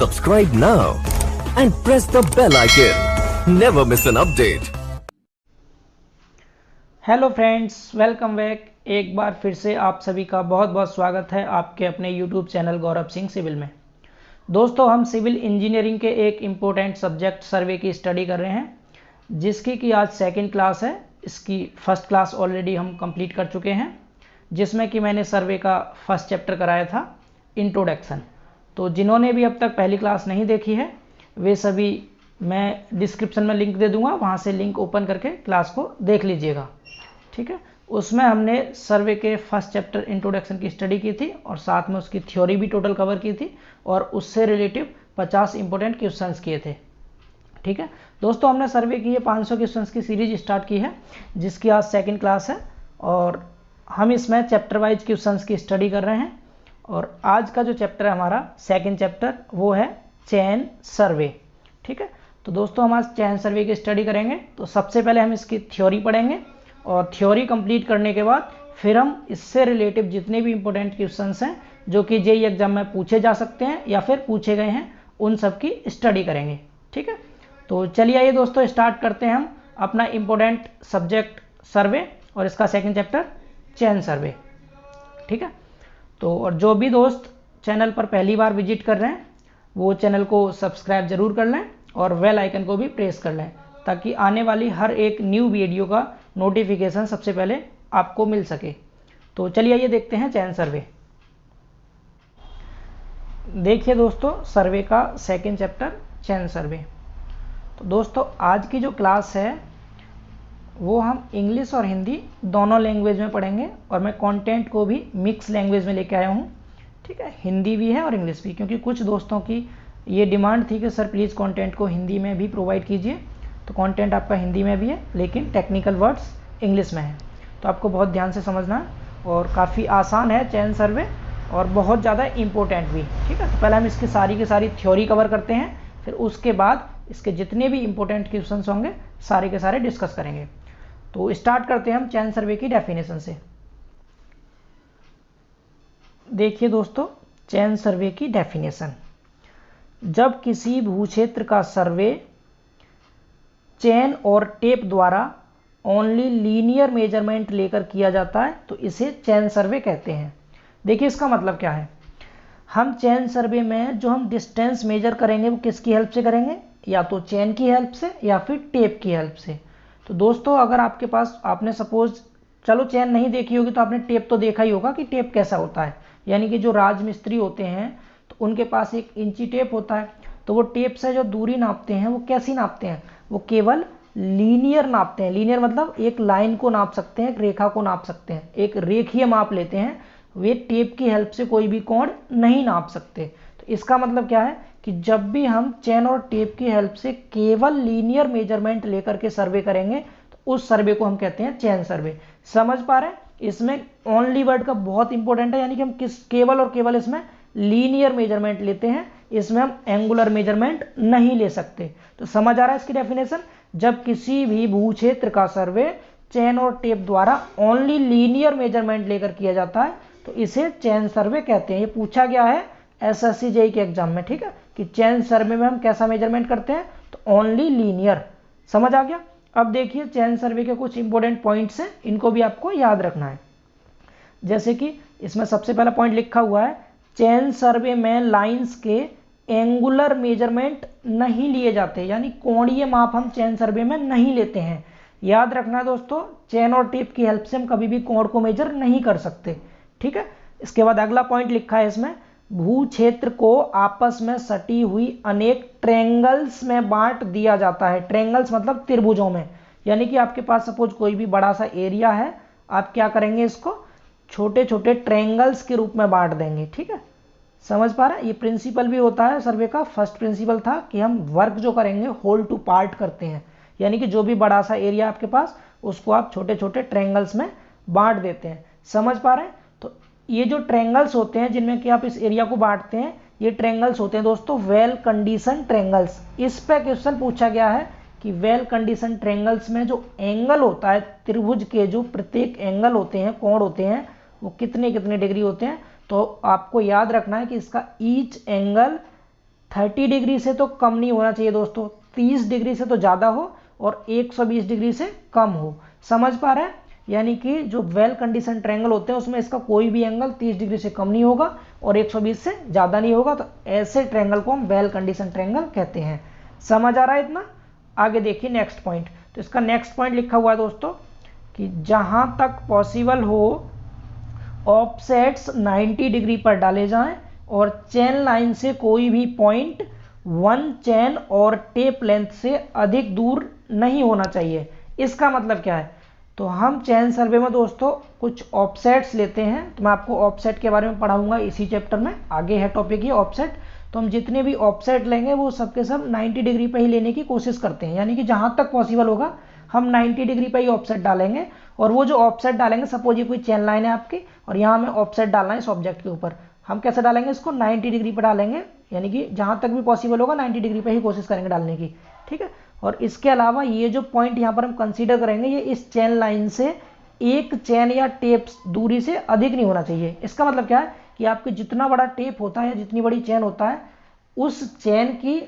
Subscribe now and press the bell icon. Never miss an update. Hello friends, welcome back. एक बार फिर से आप सभी का बहुत बहुत स्वागत है आपके अपने YouTube channel Gaurav Singh civil में। दोस्तों, हम सिविल इंजीनियरिंग के एक इम्पोर्टेंट सब्जेक्ट सर्वे की स्टडी कर रहे हैं, जिसकी कि आज सेकंड क्लास है। इसकी फर्स्ट क्लास ऑलरेडी हम कंप्लीट कर चुके हैं, जिसमें कि मैंने सर्वे का फर्स्ट चैप्टर कराया था, इंट्रोडक्शन। तो जिन्होंने भी अब तक पहली क्लास नहीं देखी है, वे सभी मैं डिस्क्रिप्शन में लिंक दे दूंगा, वहाँ से लिंक ओपन करके क्लास को देख लीजिएगा। ठीक है, उसमें हमने सर्वे के फर्स्ट चैप्टर इंट्रोडक्शन की स्टडी की थी और साथ में उसकी थ्योरी भी टोटल कवर की थी और उससे रिलेटिव 50 इंपॉर्टेंट क्वेश्चंस किए थे। ठीक है दोस्तों, हमने सर्वे की ये 500 क्वेश्चंस की सीरीज स्टार्ट की है, जिसकी आज सेकंड क्लास है और हम इसमें चैप्टर वाइज क्वेश्चंस की स्टडी कर रहे हैं। और आज का जो चैप्टर है हमारा सेकंड चैप्टर, वो है चेन सर्वे। ठीक है, तो दोस्तों हम आज चेन सर्वे की स्टडी करेंगे। तो सबसे पहले हम इसकी थ्योरी पढ़ेंगे और थ्योरी कंप्लीट करने के बाद फिर हम इससे रिलेटिव जितने भी इंपॉर्टेंट क्वेश्चंस हैं जो कि जेईई एग्जाम में पूछे जा सकते हैं या फिर पूछे गए हैं, उन सब की स्टडी करेंगे। ठीक है, तो चलिए आइए दोस्तों स्टार्ट करते हैं हम अपना इंपॉर्टेंट सब्जेक्ट सर्वे और इसका सेकंड चैप्टर चेन सर्वे। ठीक है, तो और जो भी दोस्त चैनल पर पहली बार विजिट कर रहे हैं वो चैनल को सब्सक्राइब जरूर कर लें और बेल आइकन को भी प्रेस कर लें, ताकि आने वाली हर एक न्यू वीडियो का नोटिफिकेशन सबसे पहले आपको मिल सके। तो चलिए ये देखते हैं चेन सर्वे। देखिए दोस्तों, सर्वे का सेकंड चैप्टर चेन सर्वे। तो दोस्तों आज की जो क्लास है वो हम इंग्लिश और हिंदी दोनों लैंग्वेज में पढ़ेंगे और मैं कंटेंट को भी मिक्स लैंग्वेज में लेके आया हूँ। ठीक है, हिंदी भी है और इंग्लिश भी, क्योंकि कुछ दोस्तों की ये डिमांड थी कि सर प्लीज़ कंटेंट को हिंदी में भी प्रोवाइड कीजिए। तो कंटेंट आपका हिंदी में भी है, लेकिन टेक्निकल वर्ड्स इंग्लिश में है। तो आपको बहुत ध्यान से समझना है और काफ़ी आसान है चेन सर्वे और बहुत ज़्यादा इम्पोर्टेंट भी। ठीक है, तो पहले हम इसकी सारी की सारी थ्योरी कवर करते हैं, फिर उसके बाद इसके जितने भी इंपॉर्टेंट क्वेश्चंस होंगे सारे के सारे डिस्कस करेंगे। तो स्टार्ट करते हैं हम चेन सर्वे की डेफिनेशन से। देखिए दोस्तों, चेन सर्वे की डेफिनेशन, जब किसी भूक्षेत्र का सर्वे चेन और टेप द्वारा ओनली लीनियर मेजरमेंट लेकर किया जाता है तो इसे चेन सर्वे कहते हैं। देखिए इसका मतलब क्या है, हम चेन सर्वे में जो हम डिस्टेंस मेजर करेंगे वो किसकी हेल्प से करेंगे, या तो चेन की हेल्प से या फिर टेप की हेल्प से। तो दोस्तों अगर आपके पास, आपने सपोज, चलो चेन नहीं देखी होगी तो आपने टेप तो देखा ही होगा कि टेप कैसा होता है। यानी कि जो राजमिस्त्री होते हैं तो उनके पास एक इंची टेप होता है, तो वो टेप से जो दूरी नापते हैं वो कैसी नापते हैं, वो केवल लीनियर नापते हैं। लीनियर मतलब एक लाइन को नाप सकते हैं, एक रेखा को नाप सकते हैं, एक रेखीय माप लेते हैं। वे टेप की हेल्प से कोई भी कोण नहीं नाप सकते। तो इसका मतलब क्या है कि जब भी हम चेन और टेप की हेल्प से केवल लीनियर मेजरमेंट लेकर के सर्वे करेंगे तो उस सर्वे को हम कहते हैं चेन सर्वे। समझ पा रहे हैं? इसमें ओनली वर्ड का बहुत इंपॉर्टेंट है, यानी कि हम केवल और केवल इसमें लीनियर मेजरमेंट लेते हैं, इसमें हम एंगुलर मेजरमेंट नहीं ले सकते। तो समझ आ रहा है इसकी डेफिनेशन, जब किसी भी भूक्षेत्र का सर्वे चेन और टेप द्वारा ओनली लीनियर मेजरमेंट लेकर किया जाता है तो इसे चेन सर्वे कहते हैं। ये पूछा गया है एसएससी जेईई के एग्जाम में। ठीक है, कि चेन सर्वे में हम कैसा मेजरमेंट करते हैं, तो ओनली लीनियर। समझ आ गया? अब देखिए चेन सर्वे के कुछ इंपॉर्टेंट पॉइंट्स हैं, इनको भी आपको याद रखना है। जैसे कि इसमें सबसे पहला पॉइंट लिखा हुआ है, चेन सर्वे में लाइंस के एंगुलर मेजरमेंट नहीं लिए जाते, यानी कोणीय माप हम चेन सर्वे में नहीं लेते हैं। याद रखना है दोस्तों, चेन और टेप की हेल्प से हम कभी भी कोण को मेजर नहीं कर सकते। ठीक है, इसके बाद अगला पॉइंट लिखा है इसमें, भू क्षेत्र को आपस में सटी हुई अनेक ट्रेंगल्स में बांट दिया जाता है। ट्रेंगल्स मतलब त्रिभुजों में, यानी कि आपके पास सपोज कोई भी बड़ा सा एरिया है, आप क्या करेंगे, इसको छोटे छोटे ट्रेंगल्स के रूप में बांट देंगे। ठीक है, समझ पा रहे हैं? ये प्रिंसिपल भी होता है सर्वे का। फर्स्ट प्रिंसिपल था कि हम वर्क जो करेंगे होल टू पार्ट करते हैं, यानी कि जो भी बड़ा सा एरिया आपके पास उसको आप छोटे छोटे ट्रेंगल्स में बांट देते हैं। समझ पा रहे हैं? तो ये जो ट्रेंगल्स होते हैं जिनमें कि आप इस एरिया को बांटते हैं, ये ट्रेंगल्स होते हैं दोस्तों वेल कंडीशन ट्रेंगल्स। इस पे क्वेश्चन पूछा गया है कि वेल कंडीशन ट्रेंगल्स में जो एंगल होता है, त्रिभुज के जो प्रत्येक एंगल होते हैं, कोण होते हैं, वो कितने कितने डिग्री होते हैं। तो आपको याद रखना है कि इसका ईच एंगल 30 डिग्री से तो कम नहीं होना चाहिए दोस्तों, 30 डिग्री से तो ज़्यादा हो और 120 डिग्री से कम हो। समझ पा रहे हैं? यानी कि जो वेल कंडीशन ट्रायंगल होते हैं उसमें इसका कोई भी एंगल 30 डिग्री से कम नहीं होगा और 120 से ज़्यादा नहीं होगा, तो ऐसे ट्रायंगल को हम वेल कंडीशन ट्रायंगल कहते हैं। समझ आ रहा है इतना? आगे देखिए नेक्स्ट पॉइंट। तो इसका नेक्स्ट पॉइंट लिखा हुआ है दोस्तों कि जहां तक पॉसिबल हो ऑफसेट्स 90 डिग्री पर डाले जाएं और चेन लाइन से कोई भी पॉइंट 1 चेन और टेप लेंथ से अधिक दूर नहीं होना चाहिए। इसका मतलब क्या है? तो हम चेन सर्वे में दोस्तों कुछ ऑफसेट्स लेते हैं, तो मैं आपको ऑफसेट के बारे में पढ़ाऊंगा इसी चैप्टर में, आगे है टॉपिक ये ऑफसेट। तो हम जितने भी ऑफसेट लेंगे वो सबके सब 90 डिग्री पे ही लेने की कोशिश करते हैं, यानी कि जहां तक पॉसिबल होगा हम 90 डिग्री पे ही ऑफसेट डालेंगे। और वो जो ऑफसेट डालेंगे, सपोज ये कोई चेन लाइन है आपकी और यहाँ हमें ऑफसेट डालना है इस ऑब्जेक्ट के ऊपर, हम कैसे डालेंगे इसको? 90 डिग्री पर डालेंगे, यानी कि जहां तक भी पॉसिबल होगा 90 डिग्री पे ही कोशिश करेंगे डालने की, ठीक है। और इसके अलावा ये जो पॉइंट यहाँ पर हम कंसीडर करेंगे ये इस चेन लाइन से एक चेन या टेप दूरी से अधिक नहीं होना चाहिए। इसका मतलब क्या है कि आपके जितना बड़ा टेप होता है या जितनी बड़ी चेन होता है उस चेन की,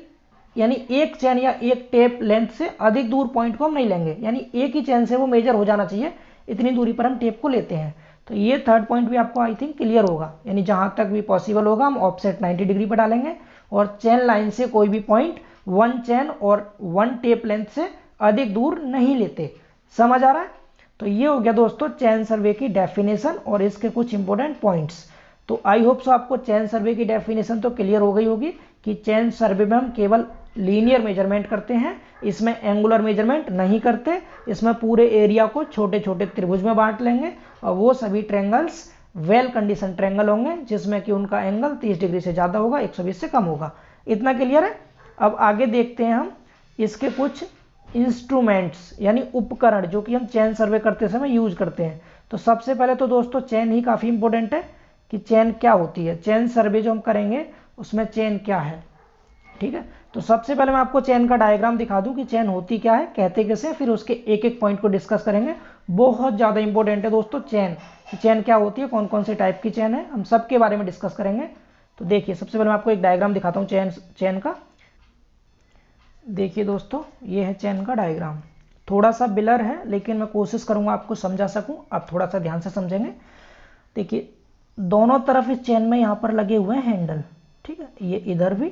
यानी एक चेन या एक टेप लेंथ से अधिक दूर पॉइंट को हम नहीं लेंगे, यानी एक ही चेन से वो मेजर हो जाना चाहिए, इतनी दूरी पर हम टेप को लेते हैं। तो ये थर्ड पॉइंट भी आपको आई थिंक क्लियर होगा, यानी जहां तक भी पॉसिबल होगा हम ऑफसेट 90 डिग्री पर डालेंगे और चेन लाइन से कोई भी पॉइंट 1 चेन और 1 टेप लेंथ से अधिक दूर नहीं लेते। समझ आ रहा है? तो ये हो गया दोस्तों चेन सर्वे की डेफिनेशन और इसके कुछ इंपॉर्टेंट पॉइंट्स। तो आई होप सो आपको चेन सर्वे की डेफिनेशन तो क्लियर हो गई होगी कि चेन सर्वे में हम केवल लीनियर मेजरमेंट करते हैं, इसमें एंगुलर मेजरमेंट नहीं करते, इसमें पूरे एरिया को छोटे छोटे त्रिभुज में बांट लेंगे और वो सभी ट्रायंगल्स वेल कंडीशन ट्रायंगल होंगे जिसमें कि उनका एंगल 30 डिग्री से ज़्यादा होगा, 120 से कम होगा। इतना क्लियर है? अब आगे देखते हैं हम इसके कुछ इंस्ट्रूमेंट्स यानी उपकरण जो कि हम चेन सर्वे करते समय यूज करते हैं। तो सबसे पहले तो दोस्तों चेन ही काफ़ी इंपॉर्टेंट है कि चेन क्या होती है। चेन सर्वे जो हम करेंगे उसमें चेन क्या है, ठीक है। तो सबसे पहले मैं आपको चेन का डायग्राम दिखा दूं कि चेन होती क्या है, कहते कैसे, फिर उसके एक एक पॉइंट को डिस्कस करेंगे। बहुत ज़्यादा इंपॉर्टेंट है दोस्तों चेन, कि चेन क्या होती है, कौन कौन से टाइप की चेन है, हम सब के बारे में डिस्कस करेंगे। तो देखिए सबसे पहले मैं आपको एक डायग्राम दिखाता हूँ चेन का। देखिए दोस्तों ये है चेन का डायग्राम, थोड़ा सा बिलर है लेकिन मैं कोशिश करूँगा आपको समझा सकूँ, आप थोड़ा सा ध्यान से समझेंगे। देखिए दोनों तरफ इस चेन में यहाँ पर लगे हुए हैं हैंडल, ठीक है, ये इधर भी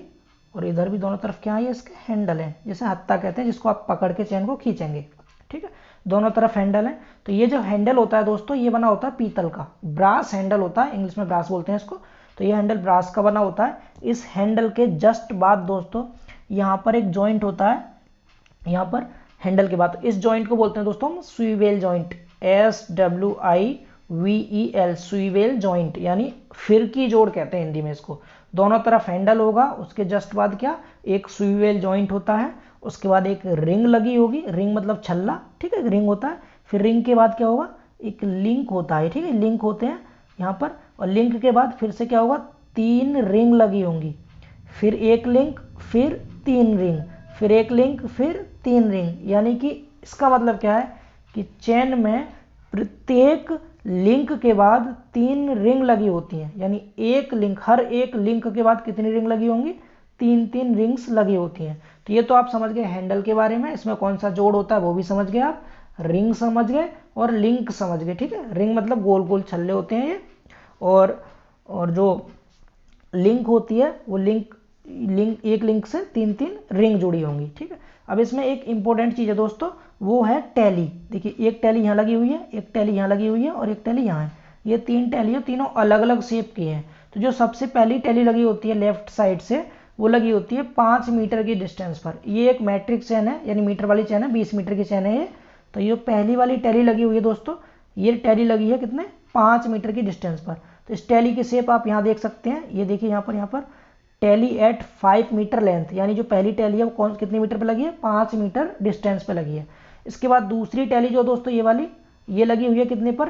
और इधर भी दोनों तरफ क्या है, इसके हैंडल हैं, जैसे हत्ता कहते हैं जिसको आप पकड़ के चेन को खींचेंगे, ठीक है। दोनों तरफ हैंडल है। तो ये जो हैंडल होता है दोस्तों ये बना होता है पीतल का, ब्रास हैंडल होता है, इंग्लिश में ब्रास बोलते हैं इसको। तो ये हैंडल ब्रास का बना होता है। इस हैंडल के जस्ट बाद दोस्तों यहाँ पर एक जॉइंट होता है, यहाँ पर हैंडल के बाद इस जॉइंट को बोलते हैं दोस्तों हम swivel joint, SWIVEL, swivel joint, यानी फिरकी जोड़ कहते हैं हिंदी में इसको। दोनों तरफ हैंडल होगा, उसके जस्ट बाद क्या, एक स्वीवेल जॉइंट होता है, उसके बाद एक रिंग लगी होगी, रिंग मतलब छल्ला, ठीक है, रिंग होता है। फिर रिंग के बाद क्या होगा, एक लिंक होता है, ठीक है, लिंक होते हैं यहाँ पर। और लिंक के बाद फिर से क्या होगा, 3 रिंग लगी होंगी, फिर एक लिंक, फिर 3 रिंग, फिर एक लिंक, फिर 3 रिंग। यानी कि इसका मतलब क्या है कि चेन में प्रत्येक लिंक के बाद 3 रिंग लगी होती हैं, यानी एक लिंक, हर एक लिंक के बाद कितनी रिंग लगी होंगी, 3 रिंग्स लगी होती हैं। तो ये तो आप समझ गए हैंडल के बारे में, इसमें कौन सा जोड़ होता है वो भी समझ गए आप, रिंग समझ गए और लिंक समझ गए, ठीक है। रिंग मतलब गोल गोल छल्ले होते हैं ये, और जो लिंक होती है वो लिंक एक लिंक से 3 रिंग जुड़ी होंगी, ठीक है। अब इसमें एक इंपॉर्टेंट चीज़ है दोस्तों, वो है टैली। देखिए एक टैली यहाँ लगी हुई है, एक टैली यहाँ लगी हुई है और एक टैली यहाँ है, ये 3 टैली है, तीनों अलग अलग शेप की हैं। तो जो सबसे पहली टैली लगी होती है लेफ्ट साइड से, वो लगी होती है 5 मीटर की डिस्टेंस पर। ये एक मैट्रिक चेन है, यानी मीटर वाली चेन है, 20 मीटर की चेन है ये। तो ये पहली वाली टैली लगी हुई है दोस्तों, ये टैली लगी है कितने, 5 मीटर की डिस्टेंस पर। तो इस टैली की शेप आप यहाँ देख सकते हैं, ये देखिए यहाँ पर टैली एट 5 मीटर लेंथ, यानी जो पहली टैली है वो कितने मीटर पे लगी है, 5 मीटर डिस्टेंस पे लगी है। इसके बाद दूसरी टैली जो दोस्तों ये वाली, ये लगी हुई है कितने पर,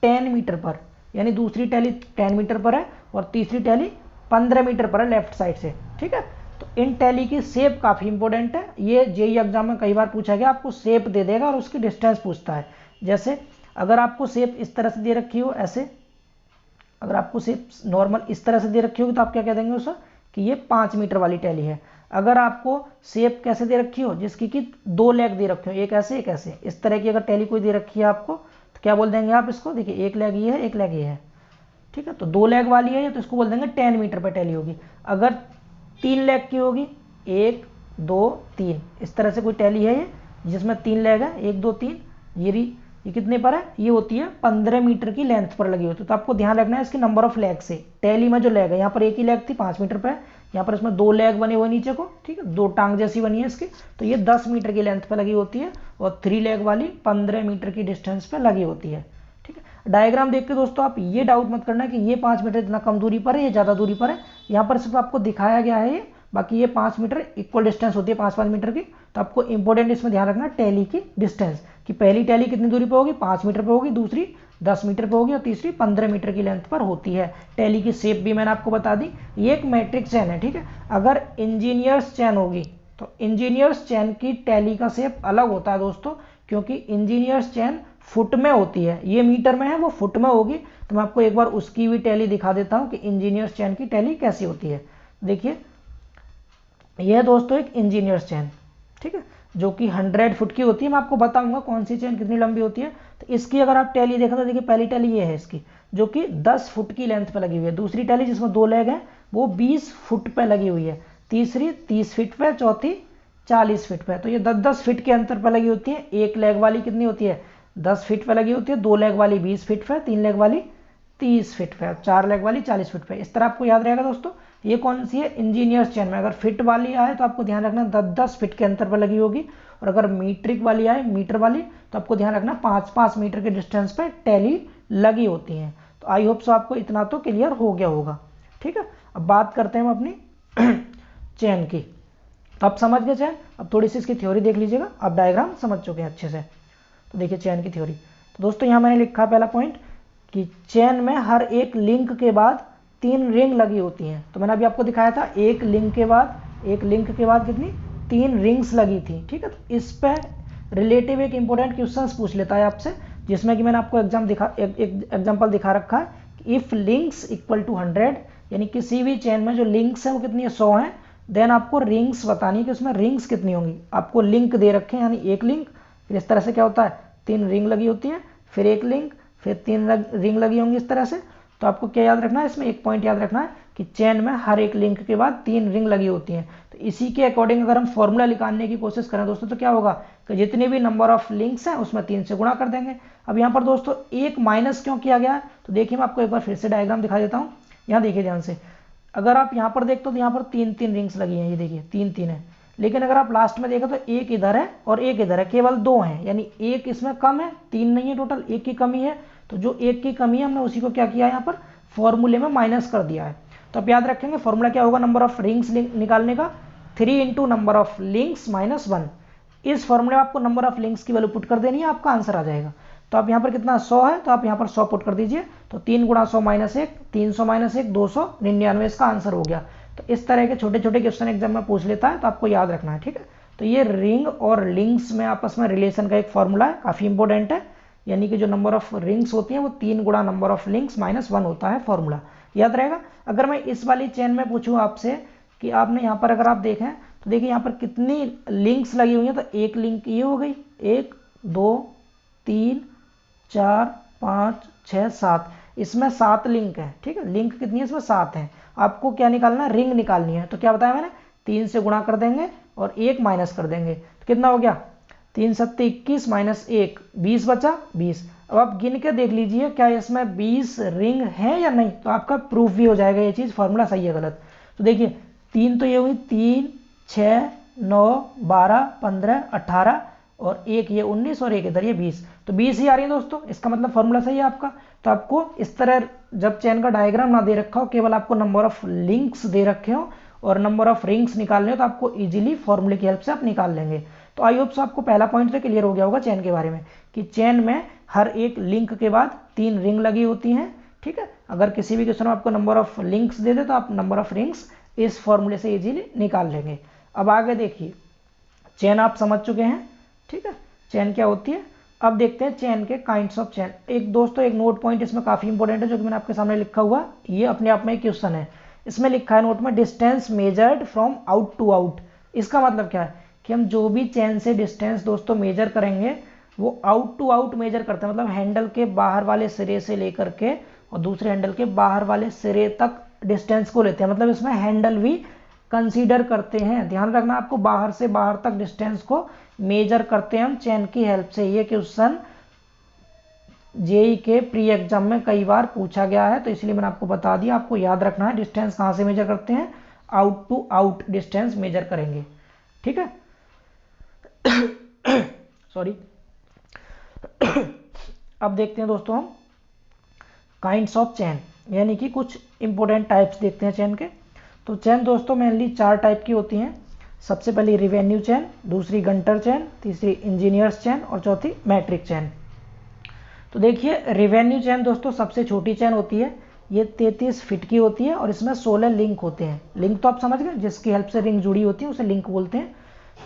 10 मीटर पर, यानी दूसरी टैली 10 मीटर पर है और तीसरी टैली 15 मीटर पर है लेफ्ट साइड से, ठीक है। तो इन टैली की शेप काफ़ी इंपॉर्टेंट है, ये जेईई एग्जाम में कई बार पूछा गया, आपको शेप दे देगा और उसकी डिस्टेंस पूछता है। जैसे अगर आपको शेप इस तरह से दे रखी हो, ऐसे अगर आपको शेप नॉर्मल इस तरह से दे रखी होगी तो आप क्या कह देंगे उसे, कि ये 5 मीटर वाली टैली है। अगर आपको शेप कैसे दे रखी हो, जिसकी कि 2 लेग दे रखे हो, एक ऐसे एक ऐसे, इस तरह की अगर टैली कोई दे रखी है आपको, तो क्या बोल देंगे आप इसको, देखिए एक लेग ये है, एक लेग ये है, ठीक है। तो 2 लेग वाली है तो इसको बोल देंगे 10 मीटर पर टैली होगी। अगर 3 लेग की होगी, 1 2 3, इस तरह से कोई टैली है ये जिसमें 3 लेग है, 1 2 3, ये कितने पर है, ये होती है 15 मीटर की लेंथ पर लगी होती है। तो आपको ध्यान रखना है इसकी नंबर ऑफ लेग से। टैली में जो लेग है, यहाँ पर एक ही लेग थी 5 मीटर पर, यहाँ पर इसमें 2 लेग बने हुए नीचे को, ठीक है, 2 टांग जैसी बनी है इसकी, तो ये 10 मीटर की लेंथ पर लगी होती है और 3 लेग वाली 15 मीटर की डिस्टेंस पर लगी होती है, ठीक है। डायग्राम देख के दोस्तों आप ये डाउट मत करना कि ये 5 मीटर इतना कम दूरी पर है, ये ज़्यादा दूरी पर है, यहाँ पर सिर्फ आपको दिखाया गया है ये, बाकी ये 5 मीटर इक्वल डिस्टेंस होती है 5-5 मीटर की। तो आपको इंपॉर्टेंट इसमें ध्यान रखना टैली की डिस्टेंस, कि पहली टैली कितनी दूरी पर होगी, 5 मीटर पर होगी, दूसरी 10 मीटर पर होगी और तीसरी 15 मीटर की लेंथ पर होती है। टैली की शेप भी मैंने आपको बता दी, ये एक मैट्रिक चेन है, ठीक है। अगर इंजीनियर्स चेन होगी तो इंजीनियर्स चेन की टैली का शेप अलग होता है दोस्तों, क्योंकि इंजीनियर्स चेन फुट में होती है, ये मीटर में है, वो फुट में होगी। तो मैं आपको एक बार उसकी भी टैली दिखा देता हूँ कि इंजीनियर्स चेन की टैली कैसी होती है। देखिए यह दोस्तों एक इंजीनियर्स चेन, ठीक है, जो कि 100 फुट की होती है। मैं आपको बताऊंगा कौन सी चेन कितनी लंबी होती है। तो इसकी अगर आप टैली देखा तो देखिए पहली टैली ये है इसकी, जो कि 10 फुट की लेंथ पे लगी हुई है। दूसरी टैली जिसमें 2 लेग हैं वो 20 फुट पे लगी हुई है। तीसरी 30 फीट पे, चौथी 40 फीट पे। तो ये 10-10 फीट के अंतर पर लगी होती है। एक लेग वाली कितनी होती है, 10 फीट पे लगी होती है, 2 लेग वाली 20 फीट पे, 3 लेग वाली 30 फीट पे, 4 लेग वाली 40 फीट पे। इस तरह आपको याद रहेगा दोस्तों। ये कौन सी है, इंजीनियर्स चेन में। अगर फिट वाली आए तो आपको ध्यान रखना 10-10 फीट के अंतर पर लगी होगी, और अगर मीट्रिक वाली आए, मीटर वाली, तो आपको ध्यान रखना 5-5 मीटर के डिस्टेंस पे टैली लगी होती हैं। तो आई होप सो आपको इतना तो क्लियर हो गया होगा, ठीक है। अब बात करते हैं हम अपनी चेन की। तो आप समझ गए चेन, अब थोड़ी सी इसकी थ्योरी देख लीजिएगा। आप डायग्राम समझ चुके हैं अच्छे से। तो देखिए चेन की थ्योरी। तो दोस्तों यहाँ मैंने लिखा पहला पॉइंट कि चेन में हर एक लिंक के बाद 3 रिंग लगी होती हैं। तो मैंने अभी आपको दिखाया था एक लिंक के बाद कितनी, 3 रिंग्स लगी थी, ठीक है। तो इस पे रिलेटिव एक इंपॉर्टेंट क्वेश्चन पूछ लेता है आपसे, जिसमें कि मैंने आपको एग्जाम्पल दिखा रखा है कि इफ लिंक्स इक्वल टू 100, यानी किसी भी चेन में जो लिंक्स है वो कितनी है, 100 है। देन आपको रिंग्स बतानी है कि उसमें रिंग्स कितनी होंगी। आपको लिंक दे रखे हैं, यानी एक लिंक, फिर इस तरह से क्या होता है 3 रिंग लगी होती है, फिर एक लिंक, फिर 3 रिंग लगी होंगी इस तरह से। तो आपको क्या याद रखना है, इसमें एक पॉइंट याद रखना है कि चेन में हर एक लिंक के बाद 3 रिंग लगी होती हैं। तो इसी के अकॉर्डिंग अगर हम फॉर्मूला निकालने की कोशिश करें दोस्तों, तो क्या होगा कि जितने भी नंबर ऑफ लिंक्स हैं उसमें 3 से गुणा कर देंगे। अब यहाँ पर दोस्तों एक माइनस क्यों किया गया है, तो देखिए मैं आपको एक बार फिर से डायग्राम दिखा देता हूँ। यहाँ देखिए ध्यान से, अगर आप यहाँ पर देखते हो तो यहाँ पर 3-3 रिंग्स लगी हैं, ये देखिए 3-3 है। लेकिन अगर आप लास्ट में देखो तो एक इधर है और एक इधर है, केवल 2 हैं, यानी एक इसमें कम है, 3 नहीं है टोटल, एक की कमी है। तो जो एक की कमी है हमने उसी को क्या किया, यहाँ पर फॉर्मूले में माइनस कर दिया है। तो आप याद रखेंगे फॉर्मूला क्या होगा नंबर ऑफ रिंग्स निकालने का, 3 into number of links minus 1। इस फॉर्मूले में आपको नंबर ऑफ लिंक्स की वैल्यू पुट कर देनी है, आपका आंसर आ जाएगा। तो आप यहाँ पर कितना 100 है, तो आप यहाँ पर 100 पुट कर दीजिए। तो 3 गुणा 100 माइनस 1, 300 माइनस 1, 299 इसका आंसर हो गया। तो इस तरह के छोटे छोटे क्वेश्चन एग्जाम में पूछ लेता है, तो आपको याद रखना है, ठीक है। तो ये रिंग और लिंक्स में आपस में रिलेशन का एक फॉर्मूला है, काफ़ी इंपॉर्टेंट है। यानी कि जो नंबर ऑफ रिंग्स होती हैं वो 3 गुणा नंबर ऑफ लिंक्स माइनस 1 होता है, फॉर्मूला याद रहेगा। अगर मैं इस वाली चेन में पूछूं आपसे कि आपने यहाँ पर अगर आप देखें तो देखिए यहाँ पर कितनी लिंक्स लगी हुई हैं। तो एक लिंक ये हो गई, 1 2 3 4 5 6 7, इसमें 7 लिंक है, ठीक है। लिंक कितनी है, इसमें 7 है। आपको क्या निकालना है, रिंग निकालनी है। तो क्या बताया मैंने, 3 से गुणा कर देंगे और 1 माइनस कर देंगे। तो कितना हो गया, 3 7 21 माइनस 1 20 बचा 20। अब आप गिन के देख लीजिए क्या इसमें 20 रिंग है या नहीं, तो आपका प्रूफ भी हो जाएगा ये चीज़ फॉर्मूला सही है गलत। तो देखिए 3 तो ये हुई, 3 6 9 12 15 18 और एक ये 19 और एक इधर ये 20, तो 20 ही आ रही है दोस्तों। इसका मतलब फॉर्मूला सही है आपका। तो आपको इस तरह जब चेन का डायग्राम ना दे रखा हो, केवल आपको नंबर ऑफ लिंक्स दे रखे हो और नंबर ऑफ रिंग्स निकालने हो, तो आपको इजीली फॉर्मूले की हेल्प से आप निकाल लेंगे। तो आई होप सो आपको पहला पॉइंट से क्लियर हो गया होगा चेन के बारे में, कि चेन में हर एक लिंक के बाद 3 रिंग लगी होती हैं, ठीक है। अगर किसी भी क्वेश्चन में आपको नंबर ऑफ लिंक्स दे दे तो आप नंबर ऑफ रिंग्स इस फॉर्मूले से इजीली निकाल लेंगे। अब आगे देखिए, चेन आप समझ चुके हैं, ठीक है, चेन क्या होती है। अब देखते हैं चेन के काइंड्स ऑफ चेन। एक दोस्तों एक नोट पॉइंट इसमें काफ़ी इंपॉर्टेंट है जो कि मैंने आपके सामने लिखा हुआ, ये अपने आप में एक क्वेश्चन है। इसमें लिखा है नोट में distance measured from out to out. इसका मतलब क्या है कि हम जो भी चेन से डिस्टेंस दोस्तों मेजर करेंगे वो आउट टू आउट मेजर करते हैं, मतलब हैंडल के बाहर वाले सिरे से लेकर के और दूसरे हैंडल के बाहर वाले सिरे तक डिस्टेंस को लेते हैं, मतलब इसमें हैंडल भी कंसीडर करते हैं। ध्यान रखना आपको, बाहर से बाहर तक डिस्टेंस को मेजर करते हैं हम चेन की हेल्प से। ये क्वेश्चन जेई के प्री एग्जाम में कई बार पूछा गया है, तो इसलिए मैंने आपको बता दिया। आपको याद रखना है डिस्टेंस कहाँ से मेजर करते हैं, out to out distance measure करेंगे, ठीक है। सॉरी। अब देखते हैं दोस्तों हम काइंड्स ऑफ चेन, यानी कि कुछ इंपॉर्टेंट टाइप्स देखते हैं चेन के। तो चेन दोस्तों मेनली 4 टाइप की होती हैं। सबसे पहली रिवेन्यू चेन, दूसरी गंटर चेन, तीसरी इंजीनियर्स चेन और चौथी मैट्रिक चेन। तो देखिए रिवेन्यू चेन दोस्तों सबसे छोटी चेन होती है, ये 33 फीट की होती है और इसमें 16 लिंक होते हैं। लिंक तो आप समझ गए, जिसकी हेल्प से रिंग जुड़ी होती है उसे लिंक बोलते हैं।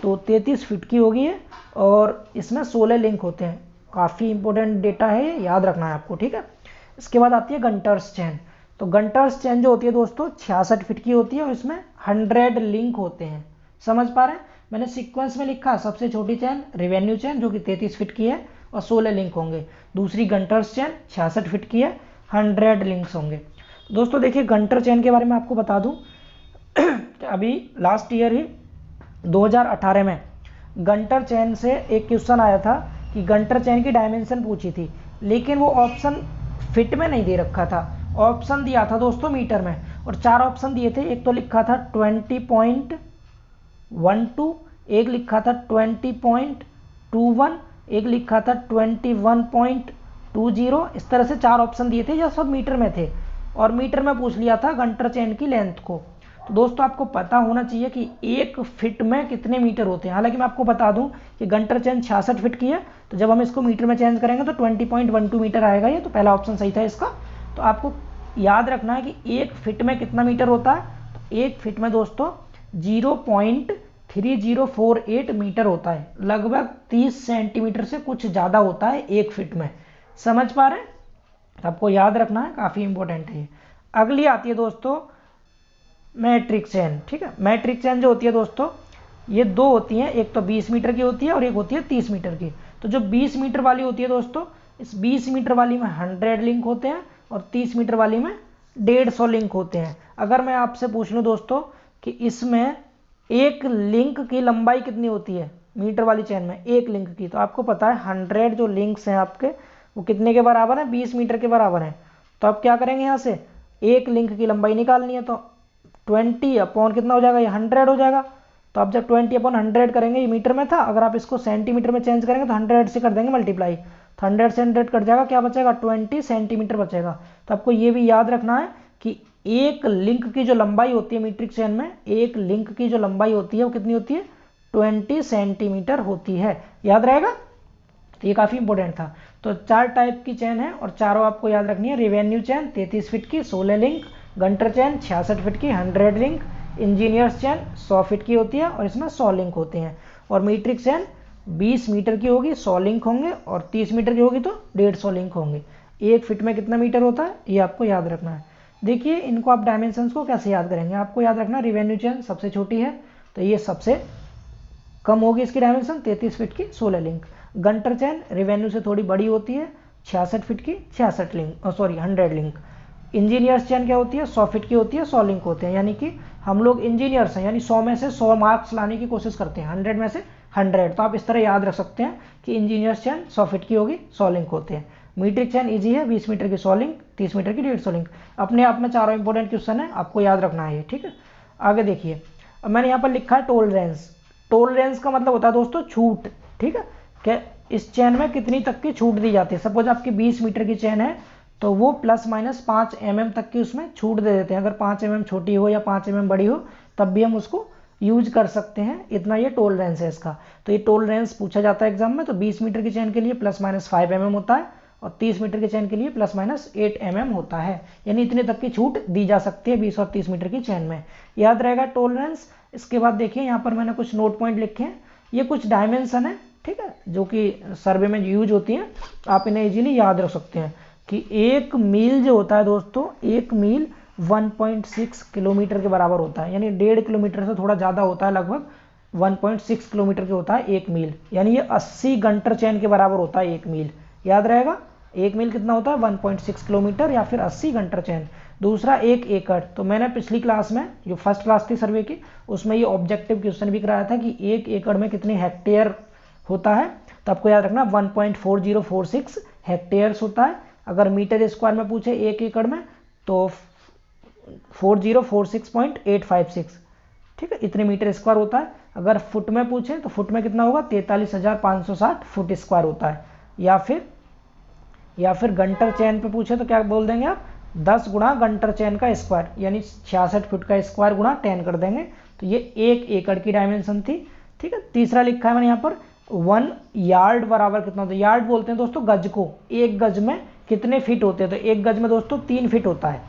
तो 33 फीट की होगी ये और इसमें 16 लिंक होते हैं। काफ़ी इंपॉर्टेंट डेटा है ये, याद रखना है आपको, ठीक है। इसके बाद आती है गंटर्स चेन। तो गंटर्स चेन जो होती है दोस्तों 66 फीट की होती है और इसमें 100 लिंक होते हैं। समझ पा रहे हैं, मैंने सीक्वेंस में लिखा सबसे छोटी चेन रिवेन्यू चेन जो कि 33 फीट की है और 16 लिंक होंगे। दूसरी गंटर्स चेन 66 फीट की है, 100 लिंक्स होंगे। दोस्तों देखिए गंटर चेन के बारे में आपको बता दूं कि अभी लास्ट ईयर ही 2018 में गंटर चेन से एक क्वेश्चन आया था कि गंटर चेन की डायमेंशन पूछी थी, लेकिन वो ऑप्शन फिट में नहीं दे रखा था, ऑप्शन दिया था दोस्तों मीटर में। और 4 ऑप्शन दिए थे, एक तो लिखा था 20.12, एक लिखा था 20.21, एक लिखा था 21.20। इस तरह से 4 ऑप्शन दिए थे, यह सब मीटर में थे और मीटर में पूछ लिया था गंटर चेन की लेंथ को। तो दोस्तों आपको पता होना चाहिए कि 1 फीट में कितने मीटर होते हैं। हालांकि मैं आपको बता दूं कि गंटर चेन 66 फीट की है, तो जब हम इसको मीटर में चेंज करेंगे तो 20.12 मीटर आएगा ये, तो पहला ऑप्शन सही था इसका। तो आपको याद रखना है कि 1 फीट में कितना मीटर होता है, तो 1 फीट में दोस्तों 0.3048 मीटर होता है, लगभग 30 सेंटीमीटर से कुछ ज़्यादा होता है 1 फीट में। समझ पा रहे हैं, आपको याद रखना है, काफ़ी इंपॉर्टेंट है। अगली आती है दोस्तों मैट्रिक चेन, ठीक है। मैट्रिक चेन जो होती है दोस्तों ये 2 होती हैं, एक तो 20 मीटर की होती है और एक होती है 30 मीटर की। तो जो 20 मीटर वाली होती है दोस्तों, इस 20 मीटर वाली में 100 लिंक होते हैं और 30 मीटर वाली में 150 लिंक होते हैं। अगर मैं आपसे पूछ लूँ दोस्तों कि इसमें एक लिंक की लंबाई कितनी होती है मीटर वाली चेन में, एक लिंक की, तो आपको पता है 100 जो लिंक्स हैं आपके वो कितने के बराबर हैं, 20 मीटर के बराबर हैं। तो आप क्या करेंगे, यहाँ से एक लिंक की लंबाई निकालनी है, तो 20 अपॉन कितना हो जाएगा, ये 100 हो जाएगा। तो आप जब 20 अपॉन 100 करेंगे, ये मीटर में था, अगर आप इसको सेंटीमीटर में चेंज करेंगे तो 100 से कर देंगे मल्टीप्लाई, तो 100 से 100 कट जाएगा, क्या बचेगा 20 सेंटीमीटर बचेगा। तो आपको ये भी याद रखना है कि एक लिंक की जो लंबाई होती है मीट्रिक चेन में, एक लिंक की जो लंबाई होती है वो कितनी होती है, 20 सेंटीमीटर होती है। याद रहेगा, तो ये काफ़ी इंपॉर्टेंट था। तो 4 टाइप की चेन है और चारों आपको याद रखनी है। रिवेन्यू चेन 33 फीट की 16 लिंक, गंटर चेन 66 फीट की 100 लिंक, इंजीनियर्स चेन 100 फीट की होती है और इसमें 100 लिंक होते हैं, और मीट्रिक चेन 20 मीटर की होगी 100 लिंक होंगे और 30 मीटर की होगी तो 150 लिंक होंगे। 1 फीट में कितना मीटर होता है ये आपको याद रखना है। देखिए इनको आप डायमेंशंस को कैसे याद करेंगे, आपको याद रखना रिवेन्यू चेन सबसे छोटी है तो ये सबसे कम होगी इसकी डायमेंशन 33 फीट की 16 लिंक। गंटर चेन रिवेन्यू से थोड़ी बड़ी होती है 66 फीट की 66 link, sorry 100 link. Engineers chain क्या होती है 100 फीट की होती है 100 लिंक होते हैं, यानी कि हम लोग इंजीनियर्स हैं, यानी 100 में से 100 मार्क्स लाने की कोशिश करते हैं, 100 में से 100। तो आप इस तरह याद रख सकते हैं कि इंजीनियर्स चेन 100 फीट की होगी 100 लिंक होते हैं। मीट्रिक चेन ईजी है, 20 मीटर की 100 लिंक, 30 मीटर की 150 लिंक। अपने आप में चारों इंपॉर्टेंट क्वेश्चन है, आपको याद रखना है ये, ठीक है। आगे देखिए, अब मैंने यहाँ पर लिखा है टोलरेंस। टोलरेंस का मतलब होता है दोस्तों छूट, ठीक है, कि इस चेन में कितनी तक की छूट दी जाती है। सपोज आपकी 20 मीटर की चेन है तो वो ±5 mm तक की उसमें छूट दे देते हैं। अगर 5 mm छोटी हो या 5 mm बड़ी हो तब भी हम उसको यूज कर सकते हैं, इतना ये टोलरेंस है इसका। तो ये टोलरेंस पूछा जाता है एग्जाम में। तो 20 मीटर की चेन के लिए ±5 mm होता है और 30 मीटर की चेन के लिए ±8 mm होता है, यानी इतने तक की छूट दी जा सकती है 20 और 30 मीटर की चेन में। याद रहेगा टोलरेंस। इसके बाद देखिए यहाँ पर मैंने कुछ नोट पॉइंट लिखे हैं, ये कुछ डायमेंशन है, ठीक है, जो कि सर्वे में यूज होती हैं, आप इन्हें इजीली याद रख सकते हैं कि 1 मील जो होता है दोस्तों, 1 मील 1.6 किलोमीटर के बराबर होता है, यानी 1.5 किलोमीटर से थोड़ा ज़्यादा होता है, लगभग 1.6 किलोमीटर के होता है 1 मील, यानी ये 80 गंटर चैन के बराबर होता है 1 मील। याद रहेगा 1 मील कितना होता है 1.6 किलोमीटर या फिर 80 गंटर चैन। दूसरा 1 एकड़, तो मैंने पिछली क्लास में जो फर्स्ट क्लास थी सर्वे की उसमें ये ऑब्जेक्टिव क्वेश्चन भी कराया था कि 1 एकड़ में कितने हेक्टेयर होता है, तो आपको याद रखना 1.4046 हेक्टेयर्स होता है। अगर मीटर स्क्वायर में पूछे 1 एकड़ में तो 4046.856, ठीक है, इतने मीटर स्क्वायर होता है। अगर फुट में पूछे तो फुट में कितना होगा 43,560 फुट स्क्वायर होता है। या फिर गंटर चैन पे पूछे तो क्या बोल देंगे आप 10 गुणा गंटर चैन का स्क्वायर, यानी 66 फुट का स्क्वायर गुणा 10 कर देंगे, तो ये 1 एकड़ की डायमेंशन थी। ठीक है, तीसरा लिखा है मैंने यहाँ पर 1 यार्ड बराबर कितना होता है, यार्ड बोलते हैं दोस्तों गज को, 1 गज में कितने फीट होते हैं, तो 1 गज में दोस्तों 3 फीट होता है।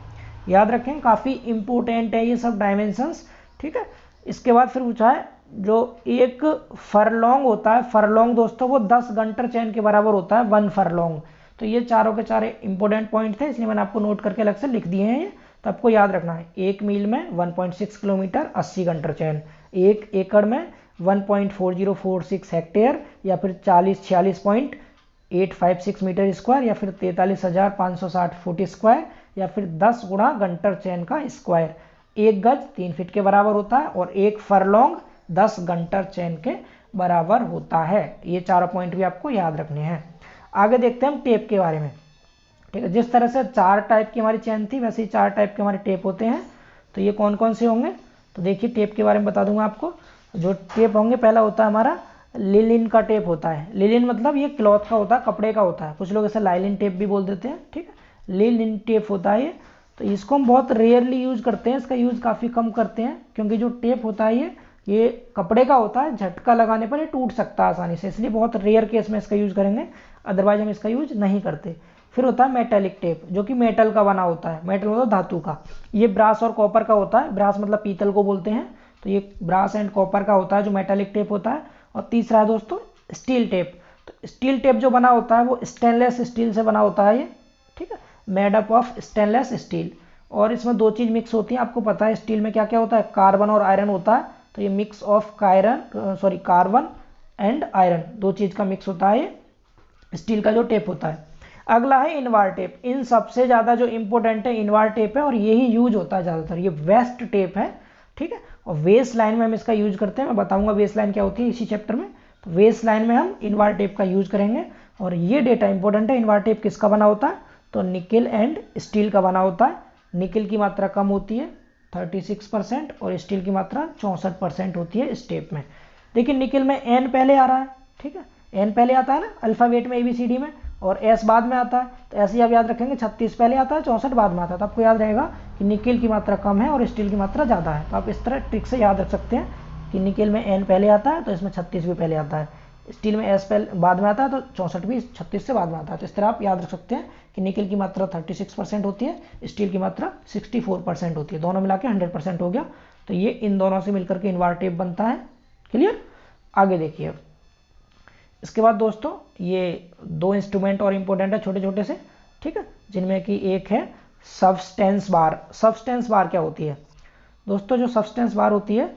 याद रखें काफ़ी इंपॉर्टेंट है ये सब डायमेंशंस। ठीक है, इसके बाद फिर पूछा है जो एक फरलॉन्ग होता है, फरलॉन्ग दोस्तों वो 10 गंटर चैन के बराबर होता है 1 फरलॉन्ग। तो ये चारों के चारे इंपॉर्टेंट पॉइंट थे, इसलिए मैंने आपको नोट करके अलग से लिख दिए हैं ये, तो आपको याद रखना है 1 मील में 1.6 किलोमीटर 80 गंटर चैन, 1 एकड़ में 1.4046 हेक्टेयर या फिर 46.856 मीटर स्क्वायर या फिर 43,560 फुट स्क्वायर या फिर 10 गुणा गंटर चैन का स्क्वायर। 1 गज 3 फीट के बराबर होता है और 1 फरलॉन्ग 10 गंटर चैन के बराबर होता है। ये चारों पॉइंट भी आपको याद रखने हैं। आगे देखते हैं हम टेप के बारे में। ठीक है, जिस तरह से 4 टाइप की हमारी चैन थी वैसे ही 4 टाइप के हमारे टेप होते हैं। तो ये कौन कौन से होंगे, तो देखिए टेप के बारे में बता दूंगा आपको। जो टेप होंगे पहला होता है हमारा लिलिन का टेप होता है। लिलिन मतलब ये क्लॉथ का होता है, कपड़े का होता है, कुछ लोग इसे लाइलिन टेप भी बोल देते हैं। ठीक है, लिलिन टेप होता है ये, तो इसको हम बहुत रेयरली यूज करते हैं, इसका यूज काफ़ी कम करते हैं क्योंकि जो टेप होता है ये कपड़े का होता है, झटका लगाने पर ये टूट सकता है आसानी से, इसलिए बहुत रेयर केस में इसका यूज करेंगे, अदरवाइज हम इसका यूज नहीं करते। फिर होता है मेटेलिक टेप जो कि मेटल का बना होता है, मेटल मतलब धातु का, ये ब्रास और कॉपर का होता है, ब्रास मतलब पीतल को बोलते हैं, तो ये ब्रास एंड कॉपर का होता है जो मेटेलिक टेप होता है। और तीसरा है दोस्तों स्टील टेप, तो स्टील टेप जो बना होता है वो स्टेनलेस स्टील से बना होता है ये। ठीक है, made up of stainless steel, और इसमें 2 चीज़ मिक्स होती हैं, आपको पता है स्टील में क्या क्या होता है, कार्बन और आयरन होता है, तो ये mix of carbon and iron 2 चीज़ का मिक्स होता है ये स्टील का जो टेप होता है। अगला है इनवार टेप, इन सबसे ज़्यादा जो इंपॉर्टेंट है इनवार टेप है और यही यूज होता है ज़्यादातर, ये वेस्ट टेप है। ठीक है, और वेस्ट लाइन में हम इसका यूज करते हैं, मैं बताऊंगा वेस्ट लाइन क्या होती है इसी चैप्टर में। तो वेस्ट लाइन में हम इनवार टेप का यूज करेंगे, और ये डेटा इंपॉर्टेंट है, इनवार टेप किसका बना होता है, तो निकेल एंड स्टील का बना होता है। निकेल की मात्रा कम होती है 36% और स्टील की मात्रा 64% होती है इस टेप में। देखिए निकेल में एन पहले आ रहा है, ठीक है, एन पहले आता है ना अल्फ़ाबेट में ABCD में, और एस बाद में आता है, तो ऐसे ही आप याद रखेंगे 36 पहले आता है 64 बाद में आता है, तो आपको याद रहेगा कि निकेल की मात्रा कम है और स्टील की मात्रा ज़्यादा है। तो आप इस तरह ट्रिक से याद रख सकते हैं कि निकेल में एन पहले आता है तो इसमें 36 भी पहले आता है, स्टील में एस पहले बाद में आता है तो 64 भी 36 से बाद में आता है। तो इस तरह आप याद रख सकते हैं कि निकेल की मात्रा 36% होती है, स्टील की मात्रा 64% होती है, दोनों मिला के 100% हो गया। तो ये इन दोनों से मिलकर के इनवार टेप बनता है। क्लियर, आगे देखिए। इसके बाद दोस्तों ये 2 इंस्ट्रूमेंट और इम्पोर्टेंट है छोटे छोटे से, ठीक है, जिनमें कि एक है सब्सटेंस बार। सब्सटेंस बार क्या होती है दोस्तों, जो सब्सटेंस बार होती है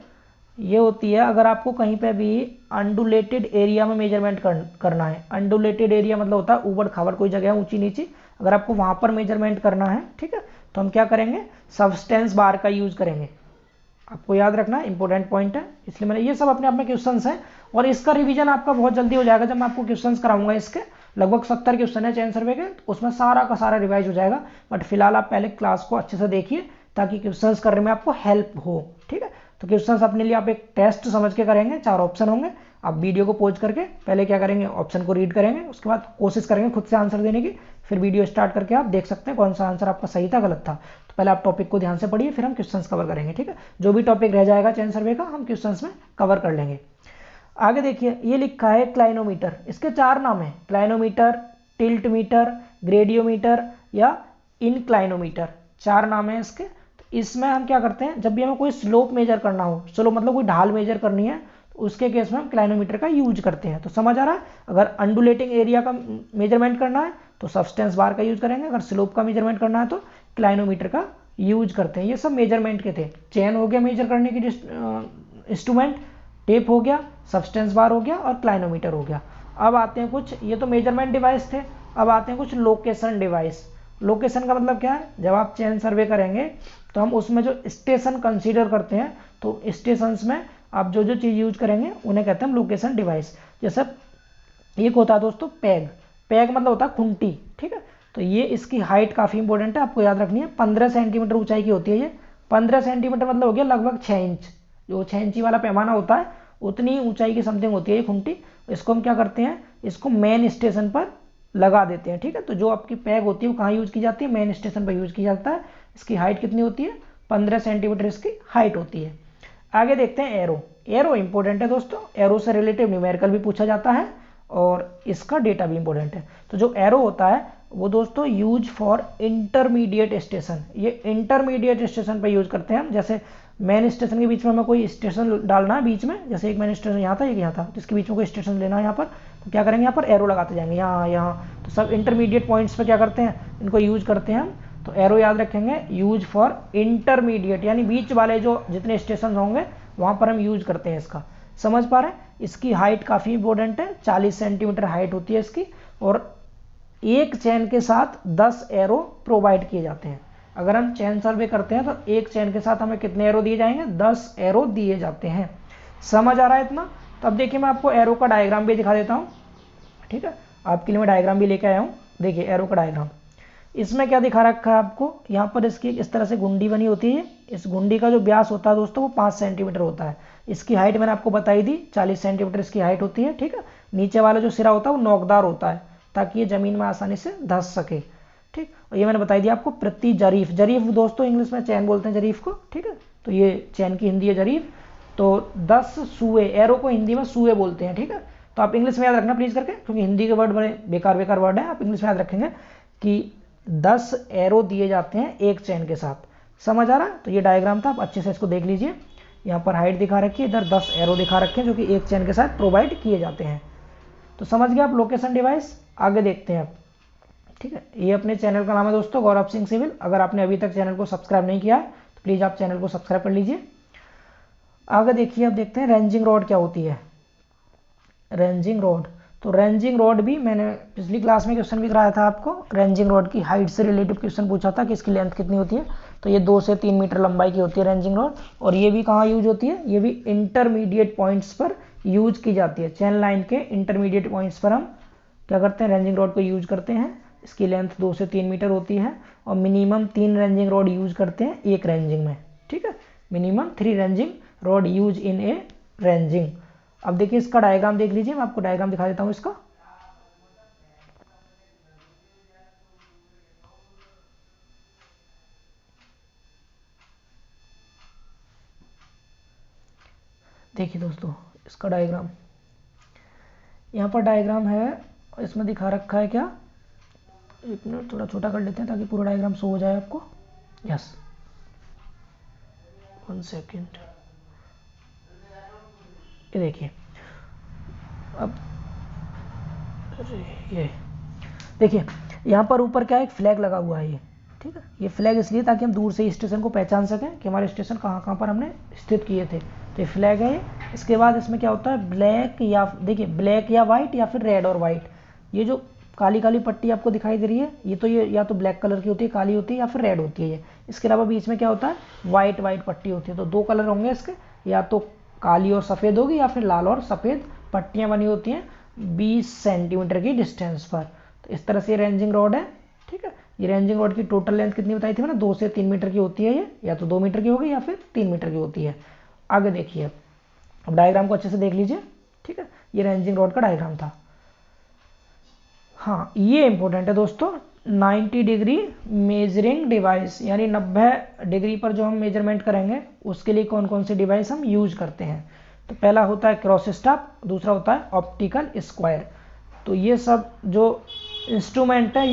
ये होती है अगर आपको कहीं पे भी अंडुलेटेड एरिया में मेजरमेंट करना है, अंडुलेटेड एरिया मतलब होता है ऊबड़ खाबड़ कोई जगह है ऊंची नीची, अगर आपको वहां पर मेजरमेंट करना है, ठीक है, तो हम क्या करेंगे सब्सटेंस बार का यूज करेंगे। आपको याद रखना इंपॉर्टेंट पॉइंट है, इसलिए मैंने ये सब अपने आप में क्वेश्चंस हैं और इसका रिवीजन आपका बहुत जल्दी हो जाएगा जब मैं आपको क्वेश्चंस कराऊंगा। इसके लगभग 70 क्वेश्चन है चैन सर्वे के, उसमें सारा का सारा रिवाइज हो जाएगा, बट फिलहाल आप पहले क्लास को अच्छे से देखिए ताकि क्वेश्चंस करने में आपको हेल्प हो। ठीक है, तो क्वेश्चंस अपने लिए आप एक टेस्ट समझ के करेंगे, 4 ऑप्शन होंगे, आप वीडियो को पॉज करके पहले क्या करेंगे ऑप्शन को रीड करेंगे, उसके बाद कोशिश करेंगे खुद से आंसर देने की, फिर वीडियो स्टार्ट करके आप देख सकते हैं कौन सा आंसर आपका सही था गलत था। तो पहले आप टॉपिक को ध्यान से पढ़िए फिर हम क्वेश्चंस कवर करेंगे। ठीक है, जो भी टॉपिक रह जाएगा चैन सर्वे का हम क्वेश्चंस में कवर कर लेंगे। आगे देखिए ये लिखा है क्लाइनोमीटर, इसके 4 नाम है, क्लाइनोमीटर, टिल्ट मीटर, ग्रेडियोमीटर या इनक्लाइनोमीटर, 4 नाम है इसके। तो इसमें हम क्या करते हैं जब भी हमें कोई स्लोप मेजर करना हो, स्लोप मतलब कोई ढाल मेजर करनी है, तो उसके केस में हम क्लाइनोमीटर का यूज करते हैं। तो समझ आ रहा है, अगर अंडुलेटिंग एरिया का मेजरमेंट करना है तो सब्सटेंस बार का यूज करेंगे, अगर स्लोप का मेजरमेंट करना है तो क्लाइनोमीटर का यूज करते हैं। ये सब मेजरमेंट के थे। चेन हो गया मेजर करने की इंस्ट्रूमेंट, टेप हो गया, सब्सटेंस बार हो गया और क्लाइनोमीटर हो गया। अब आते हैं कुछ, ये तो मेजरमेंट डिवाइस थे, अब आते हैं कुछ लोकेशन डिवाइस। लोकेशन का मतलब क्या है, जब आप चेन सर्वे करेंगे तो हम उसमें जो स्टेशन कंसीडर करते हैं, तो स्टेशंस में आप जो जो चीज़ यूज करेंगे उन्हें कहते हैं हम लोकेशन डिवाइस। जैसे एक होता है दोस्तों पैग, पैग मतलब होता है खुंटी, ठीक है। तो ये इसकी हाइट काफ़ी इंपॉर्टेंट है, आपको याद रखनी है। 15 सेंटीमीटर ऊंचाई की होती है ये। 15 सेंटीमीटर मतलब हो गया लगभग 6 इंच। जो 6 इंची वाला पैमाना होता है उतनी ऊंचाई की समथिंग होती है ये खुंटी। इसको हम क्या करते हैं, इसको मेन स्टेशन पर लगा देते हैं, ठीक है। तो जो आपकी पैग होती है वो कहाँ यूज की जाती है, मेन स्टेशन पर यूज की जाता है। इसकी हाइट कितनी होती है, 15 सेंटीमीटर इसकी हाइट होती है। आगे देखते हैं एरो। एरो इंपॉर्टेंट है दोस्तों, एरो से रिलेटिव न्यूमेरिकल भी पूछा जाता है और इसका डेटा भी इंपॉर्टेंट है। तो जो एरो होता है वो दोस्तों यूज फॉर इंटरमीडिएट स्टेशन, ये इंटरमीडिएट स्टेशन पर यूज करते हैं हम। जैसे मेन स्टेशन के बीच में हमें कोई स्टेशन डालना है बीच में, जैसे एक मेन स्टेशन यहाँ था एक यहाँ था, जिसके बीच में कोई स्टेशन लेना है यहाँ पर, तो क्या करेंगे, यहाँ पर एरो लगाते जाएंगे, यहाँ यहाँ। तो सब इंटरमीडिएट पॉइंट्स पे क्या करते हैं, इनको यूज करते हैं हम। तो एरो याद रखेंगे, यूज फॉर इंटरमीडिएट, यानी बीच वाले जो जितने स्टेशन होंगे वहाँ पर हम यूज करते हैं इसका। समझ पा रहे हैं। इसकी हाइट काफ़ी इंपॉर्टेंट है, 40 सेंटीमीटर हाइट होती है इसकी, और एक चेन के साथ 10 एरो प्रोवाइड किए जाते हैं। अगर हम चेन सर्वे करते हैं तो एक चेन के साथ हमें कितने एरो दिए जाएंगे, 10 एरो दिए जाते हैं। समझ आ रहा है इतना। तो अब देखिए मैं आपको एरो का डायग्राम भी दिखा देता हूँ, ठीक है। आपके लिए मैं डायग्राम भी लेके आया हूँ। देखिए एरो का डायग्राम, इसमें क्या दिखा रखा है आपको, यहाँ पर इसकी इस तरह से गुंडी बनी होती है। इस गुंडी का जो व्यास होता है दोस्तों वो 5 सेंटीमीटर होता है। इसकी हाइट मैंने आपको बताई दी, 40 सेंटीमीटर इसकी हाइट होती है, ठीक है। नीचे वाला जो सिरा होता है वो नोकदार होता है ताकि ये जमीन में आसानी से धंस सके, ठीक। और ये मैंने बताई दिया आपको प्रति जरीफ, जरीफ दोस्तों इंग्लिश में चैन बोलते हैं जरीफ को, ठीक है। तो ये चैन की हिंदी है जरीफ। तो 10 सुए, एरो को हिंदी में सुए बोलते हैं, ठीक है। तो आप इंग्लिश में याद रखना प्लीज करके, क्योंकि हिंदी के वर्ड बड़े बेकार बेकार वर्ड है। आप इंग्लिश में याद रखेंगे कि 10 एरो दिए जाते हैं एक चेन के साथ। समझ आ रहा है। तो ये डायग्राम था, आप अच्छे से इसको देख लीजिए। यहाँ पर हाइट दिखा रखी है, इधर 10 एरो दिखा रखे हैं जो कि एक चेन के साथ प्रोवाइड किए जाते हैं। तो समझ गए आप लोकेशन डिवाइस। आगे देखते हैं अब, ठीक है। ये अपने चैनल का नाम है दोस्तों गौरव सिंह सिविल। अगर आपने अभी तक चैनल को सब्सक्राइब नहीं किया है तो प्लीज़ आप चैनल को सब्सक्राइब कर लीजिए। आगे देखिए, अब देखते हैं रेंजिंग रॉड क्या होती है। रेंजिंग रॉड, तो रेंजिंग रॉड भी मैंने पिछली क्लास में क्वेश्चन भी कराया था आपको। रेंजिंग रॉड की हाइट से रिलेटिव क्वेश्चन पूछा था कि इसकी लेंथ कितनी होती है। तो ये 2 से 3 मीटर लंबाई की होती है रेंजिंग रॉड। और ये भी कहाँ यूज होती है, ये भी इंटरमीडिएट पॉइंट्स पर यूज की जाती है। चेन लाइन के इंटरमीडिएट पॉइंट्स पर हम क्या करते हैं, रेंजिंग रॉड को यूज करते हैं। इसकी लेंथ 2 से 3 मीटर होती है और मिनिमम 3 रेंजिंग रॉड यूज करते हैं एक रेंजिंग में, ठीक है। Minimum 3 ranging rod use in A ranging. अब देखिए इसका डायग्राम देख लीजिए, मैं आपको डायग्राम दिखा देता हूँ इसका। देखिए दोस्तों इसका डायग्राम, यहाँ पर डायग्राम है, इसमें दिखा रखा है क्या, एक मिनट थोड़ा छोटा कर लेते हैं ताकि पूरा डायग्राम शो हो जाए आपको। Yes, 1 second. ये देखिए, अब ये देखिए यहाँ पर ऊपर क्या है, एक फ्लैग लगा हुआ है ये, ठीक है। ये फ्लैग इसलिए ताकि हम दूर से स्टेशन को पहचान सकें कि हमारे स्टेशन कहाँ कहाँ पर हमने स्थित किए थे। तो ये फ्लैग है ये। इसके बाद इसमें क्या होता है, ब्लैक या देखिए ब्लैक या वाइट या फिर रेड और वाइट। ये जो काली काली पट्टी आपको दिखाई दे रही है, ये तो ये या तो ब्लैक कलर की होती है, काली होती है, या फिर रेड होती है ये। इसके अलावा बीच में क्या होता है, वाइट वाइट पट्टी होती है। तो 2 कलर होंगे इसके, या तो काली और सफ़ेद होगी या फिर लाल और सफ़ेद पट्टियाँ बनी होती हैं 20 सेंटीमीटर की डिस्टेंस पर। तो इस तरह से रेंजिंग रॉड है, ठीक है। ये रेंजिंग रॉड की टोटल लेंथ कितनी बताई थी मैंने, 2 से 3 मीटर की होती है ये, या तो 2 मीटर की होगी या फिर 3 मीटर की होती है। आगे देखिए, अब डायग्राम को अच्छे से देख लीजिए, ठीक है। ये रेंजिंग रॉड का डायग्राम था। हाँ, ये इंपॉर्टेंट है दोस्तों, 90 डिग्री मेजरिंग डिवाइस, यानी 90 डिग्री पर जो हम मेजरमेंट करेंगे उसके लिए कौन कौन से डिवाइस हम यूज करते हैं। तो पहला होता है क्रॉस स्टाफ, दूसरा होता है ऑप्टिकल स्क्वायर। तो ये सब जो इंस्ट्रूमेंट है,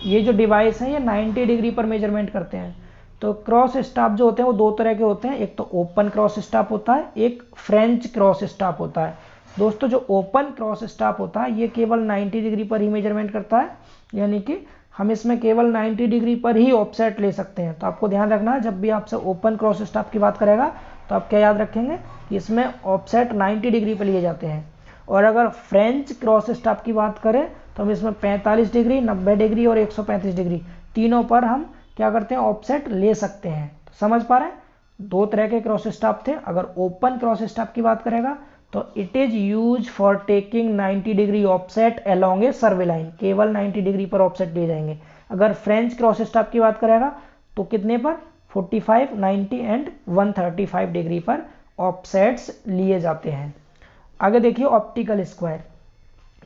ये जो डिवाइस है, ये 90 डिग्री पर मेजरमेंट करते हैं। तो क्रॉस स्टाफ जो होते हैं वो 2 तरह के होते हैं, एक तो ओपन क्रॉस स्टाफ होता है, एक फ्रेंच क्रॉस स्टाफ होता है। दोस्तों जो ओपन क्रॉस स्टाफ होता है ये केवल 90 डिग्री पर ही मेजरमेंट करता है, यानी कि हम इसमें केवल 90 डिग्री पर ही ऑफसेट ले सकते हैं। तो आपको ध्यान रखना है, जब भी आपसे ओपन क्रॉस स्टाफ की बात करेगा तो आप क्या याद रखेंगे कि इसमें ऑफसेट 90 डिग्री पर लिए जाते हैं। और अगर फ्रेंच क्रॉस स्टाफ की बात करें तो हम इसमें 45 डिग्री, 90 डिग्री और 135 डिग्री तीनों पर हम क्या करते हैं, ऑफसेट ले सकते हैं। तो समझ पा रहे हैं, दो तरह के क्रॉस स्टाफ थे। अगर ओपन क्रॉस स्टाफ की बात करेगा तो it is use for taking 90 degree offset along A survey line, केवल 90 डिग्री पर ऑफसेट ले जाएंगे। अगर फ्रेंच क्रॉस स्टाफ की बात करेगा तो कितने पर, 45, 90 एंड 135 डिग्री पर ऑफसेट्स लिए जाते हैं। आगे देखिए ऑप्टिकल स्क्वायर।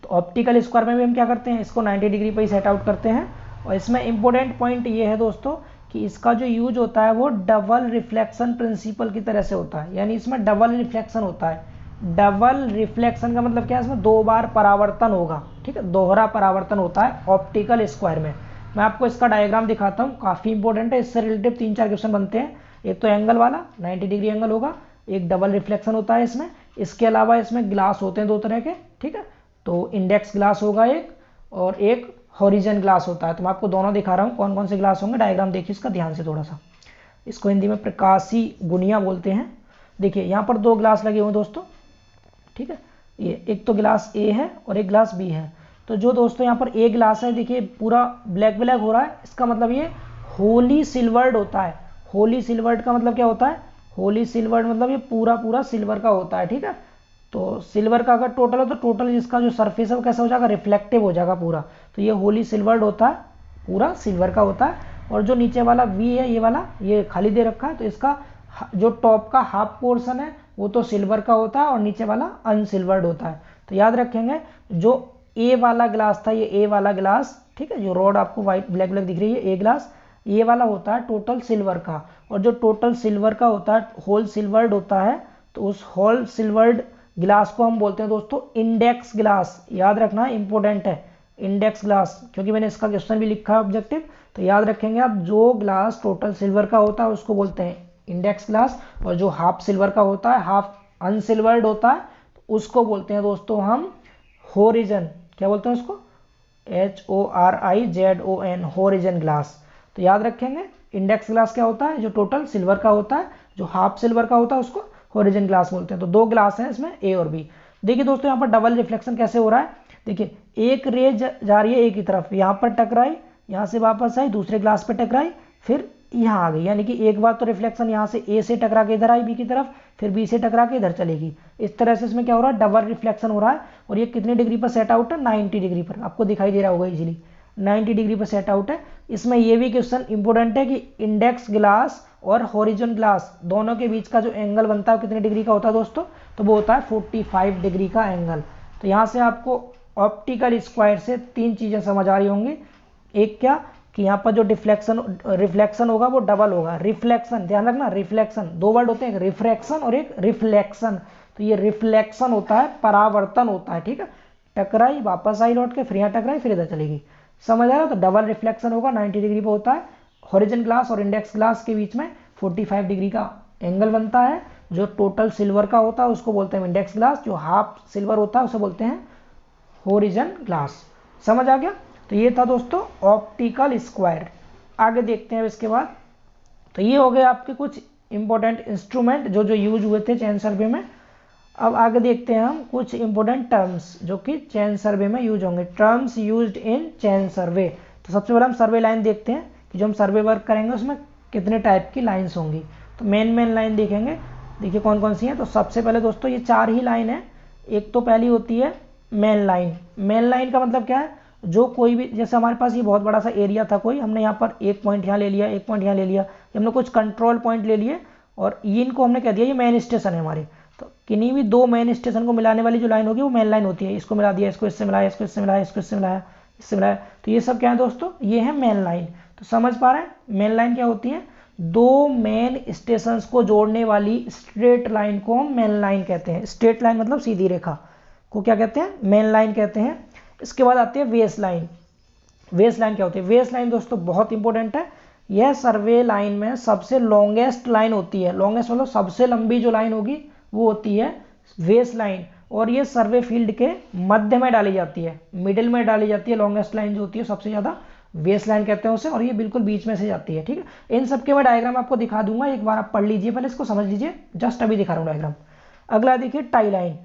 तो ऑप्टिकल स्क्वायर में भी हम क्या करते हैं, इसको 90 डिग्री पर ही सेट आउट करते हैं। और इसमें इंपॉर्टेंट पॉइंट ये है दोस्तों कि इसका जो यूज होता है वो डबल रिफ्लेक्शन प्रिंसिपल की तरह से होता है, यानी इसमें डबल रिफ्लेक्शन होता है। डबल रिफ्लेक्शन का मतलब क्या है, इसमें दो बार परावर्तन होगा, ठीक है, दोहरा परावर्तन होता है ऑप्टिकल स्क्वायर में। मैं आपको इसका डायग्राम दिखाता हूँ, काफ़ी इंपॉर्टेंट है, इससे रिलेटेड 3-4 क्वेश्चन बनते हैं। एक तो एंगल वाला 90 डिग्री एंगल होगा, एक डबल रिफ्लेक्शन होता है इसमें। इसके अलावा इसमें ग्लास होते हैं दो तरह के, ठीक है, तो इंडेक्स ग्लास होगा एक, और एक हॉरिजन ग्लास होता है। तो मैं आपको दोनों दिखा रहा हूँ कौन कौन से ग्लास होंगे। डायग्राम देखिए इसका ध्यान से थोड़ा सा, इसको हिंदी में प्रकाशी गुनिया बोलते हैं। देखिए यहाँ पर दो ग्लास लगे हुए दोस्तों, ठीक है, ये एक तो ग्लास ए है और एक ग्लास बी है। तो जो दोस्तों यहाँ पर ए ग्लास है, देखिए पूरा ब्लैक ब्लैक हो रहा है, इसका मतलब ये होली सिल्वर्ड होता है। होली सिल्वर्ड का मतलब क्या होता है, होली सिल्वर्ड मतलब ये पूरा पूरा सिल्वर का होता है, ठीक है। तो सिल्वर का अगर टोटल हो तो टोटल इसका जो सरफेस है वो कैसा हो जाएगा, रिफ्लेक्टिव हो जाएगा पूरा। तो ये होली सिल्वर्ड होता है, पूरा सिल्वर का होता है। और जो नीचे वाला वी है, ये वाला ये खाली दे रखा है, तो इसका जो टॉप का हाफ पोर्शन है वो तो सिल्वर का होता है और नीचे वाला अनसिल्वर्ड होता है। तो याद रखेंगे, जो ए वाला ग्लास था, ये ए वाला ग्लास, ठीक है, जो रॉड आपको व्हाइट ब्लैक ब्लैक दिख रही है, ए ग्लास, ये वाला होता है टोटल सिल्वर का। और जो टोटल सिल्वर का होता है, होल सिल्वर्ड होता है, तो उस होल सिल्वर्ड ग्लास को हम बोलते हैं दोस्तों इंडेक्स ग्लास। याद रखना इंपॉर्टेंट है, इंडेक्स ग्लास, क्योंकि मैंने इसका क्वेश्चन भी लिखा है ऑब्जेक्टिव। तो याद रखेंगे आप, जो ग्लास टोटल सिल्वर का होता है उसको बोलते हैं इंडेक्स ग्लास, और जो हाफ सिल्वर का होता है, हाफ अनसिल्वर्ड होता है, तो उसको बोलते हैं दोस्तों हम होरिजन। क्या बोलते हैं उसको, HORIZON, होरिजन ग्लास। तो याद रखेंगे इंडेक्स ग्लास क्या होता है, जो टोटल सिल्वर का होता है, जो हाफ सिल्वर का होता है उसको होरिजन ग्लास बोलते हैं। तो दो ग्लास हैं इसमें, ए और बी। देखिए दोस्तों यहाँ पर डबल रिफ्लेक्शन कैसे हो रहा है, देखिए एक रे जा रही है एक ही तरफ, यहाँ पर टकराई, यहाँ से वापस आई, दूसरे ग्लास पे टकराई, फिर यहाँ आ गई, यानी कि एक बार तो रिफ्लेक्शन यहाँ से ए से टकरा के इधर आई बी की तरफ, फिर बी से टकरा के इधर चलेगी। इस तरह से इसमें क्या हो रहा है, डबल रिफ्लेक्शन हो रहा है। और ये कितने डिग्री पर सेट आउट है, 90 डिग्री पर, आपको दिखाई दे रहा होगा इजीली, 90 डिग्री पर सेट आउट है। इसमें ये भी क्वेश्चन इंपॉर्टेंट है कि इंडेक्स ग्लास और हॉरिजन ग्लास दोनों के बीच का जो एंगल बनता है कितने डिग्री का होता है दोस्तों, तो वो होता है 45 डिग्री का एंगल। तो यहाँ से आपको ऑप्टिकल स्क्वायर से 3 चीज़ें समझ आ रही होंगी। एक क्या, कि यहाँ पर जो रिफ्लेक्शन होगा वो डबल होगा। रिफ्लेक्शन, ध्यान रखना, रिफ्लेक्शन, दो वर्ड होते हैं, एक रिफ्रैक्शन और एक रिफ्लेक्शन। तो ये रिफ्लेक्शन होता है, परावर्तन होता है, ठीक है, टकराई वापस आई लौट के, फिर यहाँ टकराई फिर इधर चलेगी, समझ आ रहा है। तो डबल रिफ्लेक्शन होगा, 90 डिग्री पर होता है। हॉरिजन ग्लास और इंडेक्स ग्लास के बीच में 45 डिग्री का एंगल बनता है। जो टोटल सिल्वर का होता है उसको बोलते हैं इंडेक्स ग्लास, जो हाफ सिल्वर होता है उसे बोलते हैं हॉरिजन ग्लास। समझ आ गया। तो ये था दोस्तों ऑप्टिकल स्क्वायर। आगे देखते हैं इसके बाद। तो ये हो गए आपके कुछ इंपॉर्टेंट इंस्ट्रूमेंट जो यूज हुए थे चैन सर्वे में। अब आगे देखते हैं हम कुछ इंपॉर्टेंट टर्म्स जो कि चैन सर्वे में यूज होंगे। टर्म्स यूज्ड इन चैन सर्वे। तो सबसे पहले हम सर्वे लाइन देखते हैं कि जो हम सर्वे वर्क करेंगे उसमें कितने टाइप की लाइन्स होंगी। तो मेन लाइन देखेंगे, देखिए कौन कौन सी हैं। तो सबसे पहले दोस्तों ये 4 ही लाइन है। एक तो पहली होती है मेन लाइन। मेन लाइन का मतलब क्या है, जो कोई भी, जैसे हमारे पास ये बहुत बड़ा सा एरिया था कोई, हमने यहाँ पर एक पॉइंट यहाँ ले लिया, एक पॉइंट यहाँ ले लिया, हमने कुछ कंट्रोल पॉइंट ले लिए और ये इनको हमने कह दिया ये मेन स्टेशन है हमारे। तो किन्हीं भी 2 मेन स्टेशन को मिलाने वाली जो लाइन होगी वो मेन लाइन होती है। इसको मिला दिया, इसको इससे मिलाया, इसको इससे मिलाया, इसको इससे मिलाया, इससे मिलाया, तो ये सब क्या है दोस्तों, ये है मेन लाइन। तो समझ पा रहे हैं मेन लाइन क्या होती है, 2 मेन स्टेशंस को जोड़ने वाली स्ट्रेट लाइन को हम मेन लाइन कहते हैं। स्ट्रेट लाइन मतलब सीधी रेखा को क्या कहते हैं, मेन लाइन कहते हैं। इसके बाद आती है वेस लाइन। वेस लाइन क्या होती है, वेस लाइन दोस्तों बहुत इंपॉर्टेंट है। यह सर्वे लाइन में सबसे लॉन्गेस्ट लाइन होती है। लॉन्गेस्ट मतलब सबसे लंबी जो लाइन होगी वो होती है वेस लाइन, और ये सर्वे फील्ड के मध्य में डाली जाती है, मिडिल में डाली जाती है। लॉन्गेस्ट लाइन जो होती है सबसे ज़्यादा बेस लाइन कहते हैं उसे, और ये बिल्कुल बीच में से जाती है। ठीक है, इन सब के मैं डायग्राम आपको दिखा दूंगा, एक बार आप पढ़ लीजिए, पहले इसको समझ लीजिए, जस्ट अभी दिखा रहा हूँ डायग्राम। अगला देखिए टाई लाइन।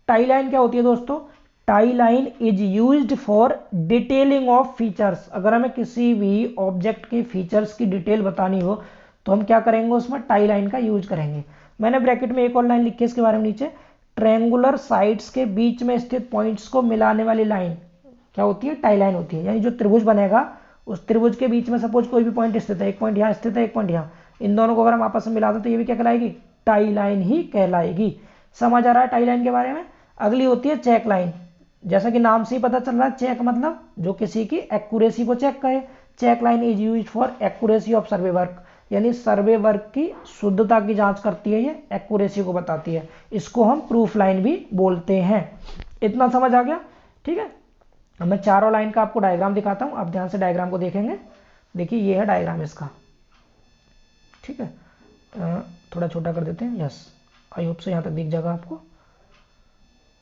टाई लाइन क्या होती है दोस्तों? Tie line is used for detailing of features. अगर हमें किसी भी ऑब्जेक्ट के फीचर्स की डिटेल बतानी हो तो हम क्या करेंगे, उसमें टाई लाइन का यूज करेंगे। मैंने ब्रैकेट में एक और लाइन लिखी है इसके बारे में नीचे, ट्रायंगुलर साइड्स के बीच में स्थित पॉइंट्स को मिलाने वाली लाइन क्या होती है? टाई लाइन होती है। यानी जो त्रिभुज बनेगा उस त्रिभुज के बीच में सपोज कोई भी पॉइंट स्थित है, एक पॉइंट यहाँ स्थित है, एक पॉइंट यहाँ, इन दोनों को अगर हम आपस में मिला दें तो ये भी क्या कहलाएगी? टाई लाइन ही कहलाएगी। समझ आ रहा है टाई लाइन के बारे में? अगली होती है चेक लाइन। जैसा कि नाम से ही पता चल रहा है, चेक मतलब जो किसी की एक्यूरेसी को चेक करे। Check line is use for accuracy of survey work, यानी सर्वे वर्क की शुद्धता की जांच करती है, ये एक्यूरेसी को बताती है। इसको हम प्रूफ लाइन भी बोलते हैं। इतना समझ आ गया? ठीक है, अब मैं चारों लाइन का आपको डायग्राम दिखाता हूं, आप ध्यान से डायग्राम को देखेंगे। देखिए ये है डायग्राम इसका। ठीक है, थोड़ा छोटा कर देते हैं। यस, आई होप से यहाँ तक दिख जाएगा आपको।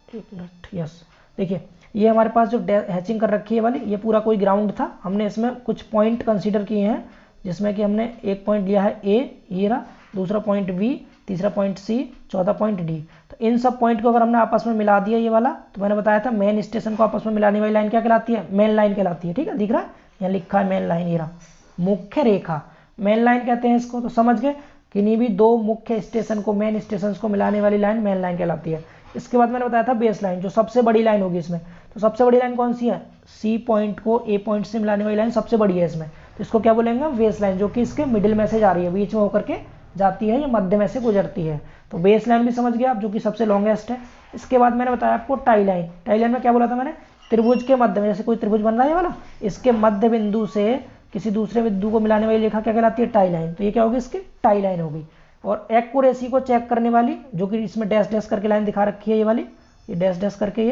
एक मिनट। यस, देखिए ये हमारे पास जो हैचिंग कर रखी है वाली, ये पूरा कोई ग्राउंड था। हमने इसमें कुछ पॉइंट कंसीडर किए हैं, जिसमें कि हमने एक पॉइंट लिया है ए, ये रहा, दूसरा पॉइंट बी, तीसरा पॉइंट सी, चौथा पॉइंट डी। तो इन सब पॉइंट को अगर हमने आपस में मिला दिया ये वाला, तो मैंने बताया था मेन स्टेशन को आपस में मिलाने वाली लाइन क्या कहलाती है? मेन लाइन कहलाती है। ठीक है, दिख रहा है यहाँ लिखा है मेन लाइन, ये रहा मुख्य रेखा, मेन लाइन कहते हैं इसको। तो समझ गए, किन्हीं भी दो मुख्य स्टेशन को, मेन स्टेशन को मिलाने वाली लाइन मेन लाइन कहलाती है। इसके बाद मैंने बताया था बेस लाइन, जो सबसे बड़ी लाइन होगी इसमें। तो सबसे बड़ी लाइन कौन सी है? सी पॉइंट को ए पॉइंट से मिलाने वाली लाइन सबसे बड़ी है इसमें, तो इसको क्या बोलेंगे हम? बेस लाइन, जो कि इसके मिडिल में से जा रही है, बीच में होकर के जाती है, या मध्य में से गुजरती है। तो बेस लाइन भी समझ गए आप, जो कि सबसे लॉन्गेस्ट है। इसके बाद मैंने बताया आपको टाई लाइन। टाई लाइन में क्या बोला था मैंने? त्रिभुज के मध्य में, जैसे कोई त्रिभुज बन रहा है वाला, इसके मध्य बिंदु से किसी दूसरे बिंदु को मिलाने वाली रेखा क्या कहलाती है? Tie line. तो ये क्या होगी? इसकी टाई लाइन होगी। और एक्यूरेसी को चेक करने वाली, जो कि इसमें डैश डैश करके लाइन दिखा रखी है, ये वाली, ये डैश डैश करके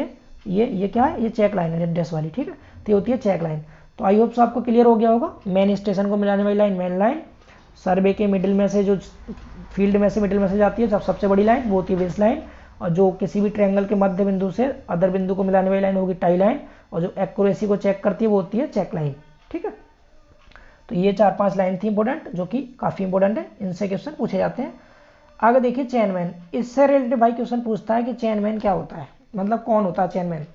ये क्या है? ये चेक लाइन है, डैश वाली। ठीक है, तो ये होती है चेक लाइन। तो आई होप सो आपको क्लियर हो गया होगा। मेन स्टेशन को मिलाने वाली लाइन मेन लाइन, सर्वे के मिडिल में से, जो फील्ड में से मिडिल में से जाती है, सबसे बड़ी लाइन वो होती है बेस लाइन। और जो किसी भी ट्रायंगल के मध्य बिंदु से अदर बिंदु को मिलाने वाली लाइन होगी टाई लाइन। और जो एक्यूरेसी को चेक करती है वो होती है चेक लाइन। ठीक है, तो ये 4-5 लाइन थी इंपॉर्टेंट, जो कि काफ़ी इंपॉर्टेंट है, इनसे क्वेश्चन पूछे जाते हैं। आगे देखिए चेनमैन। इससे रिलेटेड भाई क्वेश्चन पूछता है कि चेनमैन क्या होता है, मतलब कौन होता है चेनमैन।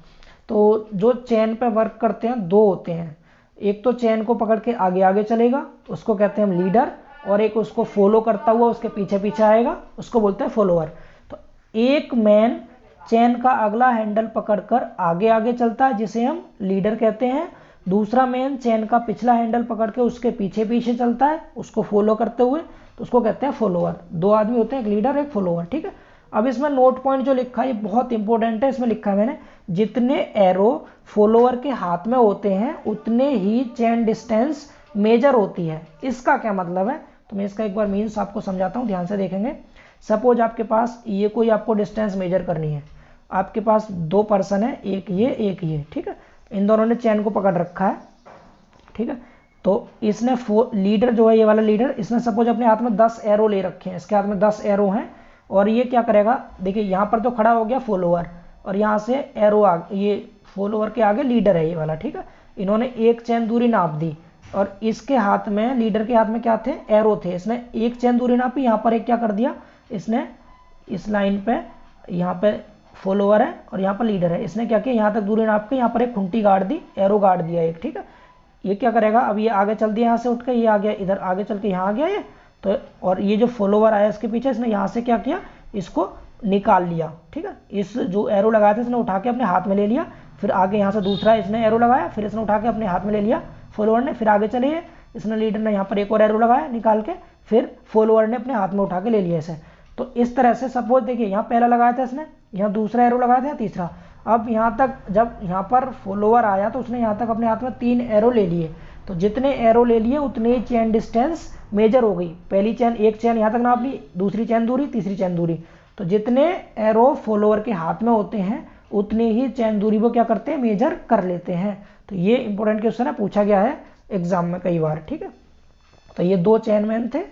तो जो चेन पे वर्क करते हैं दो होते हैं, एक तो चेन को पकड़ के आगे आगे चलेगा, उसको कहते हैं हम लीडर, और एक उसको फॉलो करता हुआ उसके पीछे पीछे आएगा, उसको बोलते हैं फॉलोअर। तो एक मैन चेन का अगला हैंडल पकड़कर आगे आगे चलता है, जिसे हम लीडर कहते हैं। दूसरा मैन चेन का पिछला हैंडल पकड़ के उसके पीछे पीछे चलता है, उसको फॉलो करते हुए, तो उसको कहते हैं फॉलोअर। दो आदमी होते हैं, एक लीडर एक फॉलोअर। ठीक है, अब इसमें नोट पॉइंट जो लिखा है ये बहुत इंपॉर्टेंट है। इसमें लिखा है मैंने, जितने एरो फॉलोअर के हाथ में होते हैं उतने ही चेन डिस्टेंस मेजर होती है। इसका क्या मतलब है? तो मैं इसका एक बार मीन्स आपको समझाता हूँ, ध्यान से देखेंगे। सपोज आपके पास ये कोई आपको डिस्टेंस मेजर करनी है, आपके पास दो पर्सन है, एक ये। ठीक है, इन दोनों ने चेन को पकड़ रखा है। ठीक है, तो इसने लीडर जो है, ये वाला लीडर, इसने सपोज अपने हाथ में 10 एरो ले रखे हैं, इसके हाथ में 10 एरो हैं। और ये क्या करेगा? देखिए यहाँ पर तो खड़ा हो गया फॉलोअर, और यहाँ से एरो ये फॉलोअर के आगे लीडर है ये वाला। ठीक है, इन्होंने एक चेन दूरी नाप दी, और इसके हाथ में, लीडर के हाथ में क्या थे? एरो थे। इसने एक चेन दूरी नापी, यहाँ पर एक क्या कर दिया इसने, इस लाइन पे, यहाँ पे फॉलोअर है और यहाँ पर लीडर है, इसने क्या किया? यहाँ तक दूरी नाप के यहाँ पर एक खुंटी गाड़ दी, एरो गाड़ दिया एक। ठीक है, ये क्या करेगा? अब ये आगे चल दिया यहाँ से उठ के, ये आ गया इधर, आगे चल के यहाँ आ गया ये तो। और ये जो फॉलोवर आया इसके पीछे, इसने यहाँ से क्या किया? इसको निकाल लिया। ठीक है, इस जो एरो लगाया था इसने उठा के अपने हाथ में ले लिया। फिर आगे यहाँ से दूसरा इसने एरो लगाया, फिर इसने उठा के अपने हाथ में ले लिया फॉलोअर ने। फिर आगे चलिए, इसने लीडर ने यहाँ पर एक और एरो लगाया निकाल के, फिर फॉलोअर ने अपने हाथ में उठा के ले लिया इसे। तो इस तरह से सपोज देखिए, यहाँ पहला लगाया था इसने, यहाँ दूसरा एरो लगाया था, तीसरा। अब यहाँ तक जब यहाँ पर फॉलोअर आया तो उसने यहाँ तक अपने हाथ में 3 एरो ले लिए। तो जितने एरो ले लिए उतने ही चेन डिस्टेंस मेजर हो गई। पहली चेन, एक चेन यहाँ तक नाप ली, दूसरी चेन दूरी, तीसरी चेन दूरी। तो जितने एरो फॉलोअर के हाथ में होते हैं उतने ही चेन दूरी वो क्या करते हैं? मेजर कर लेते हैं। तो ये इंपॉर्टेंट क्वेश्चन है, पूछा गया है एग्जाम में कई बार। ठीक है, तो ये दो चेनमैन थे,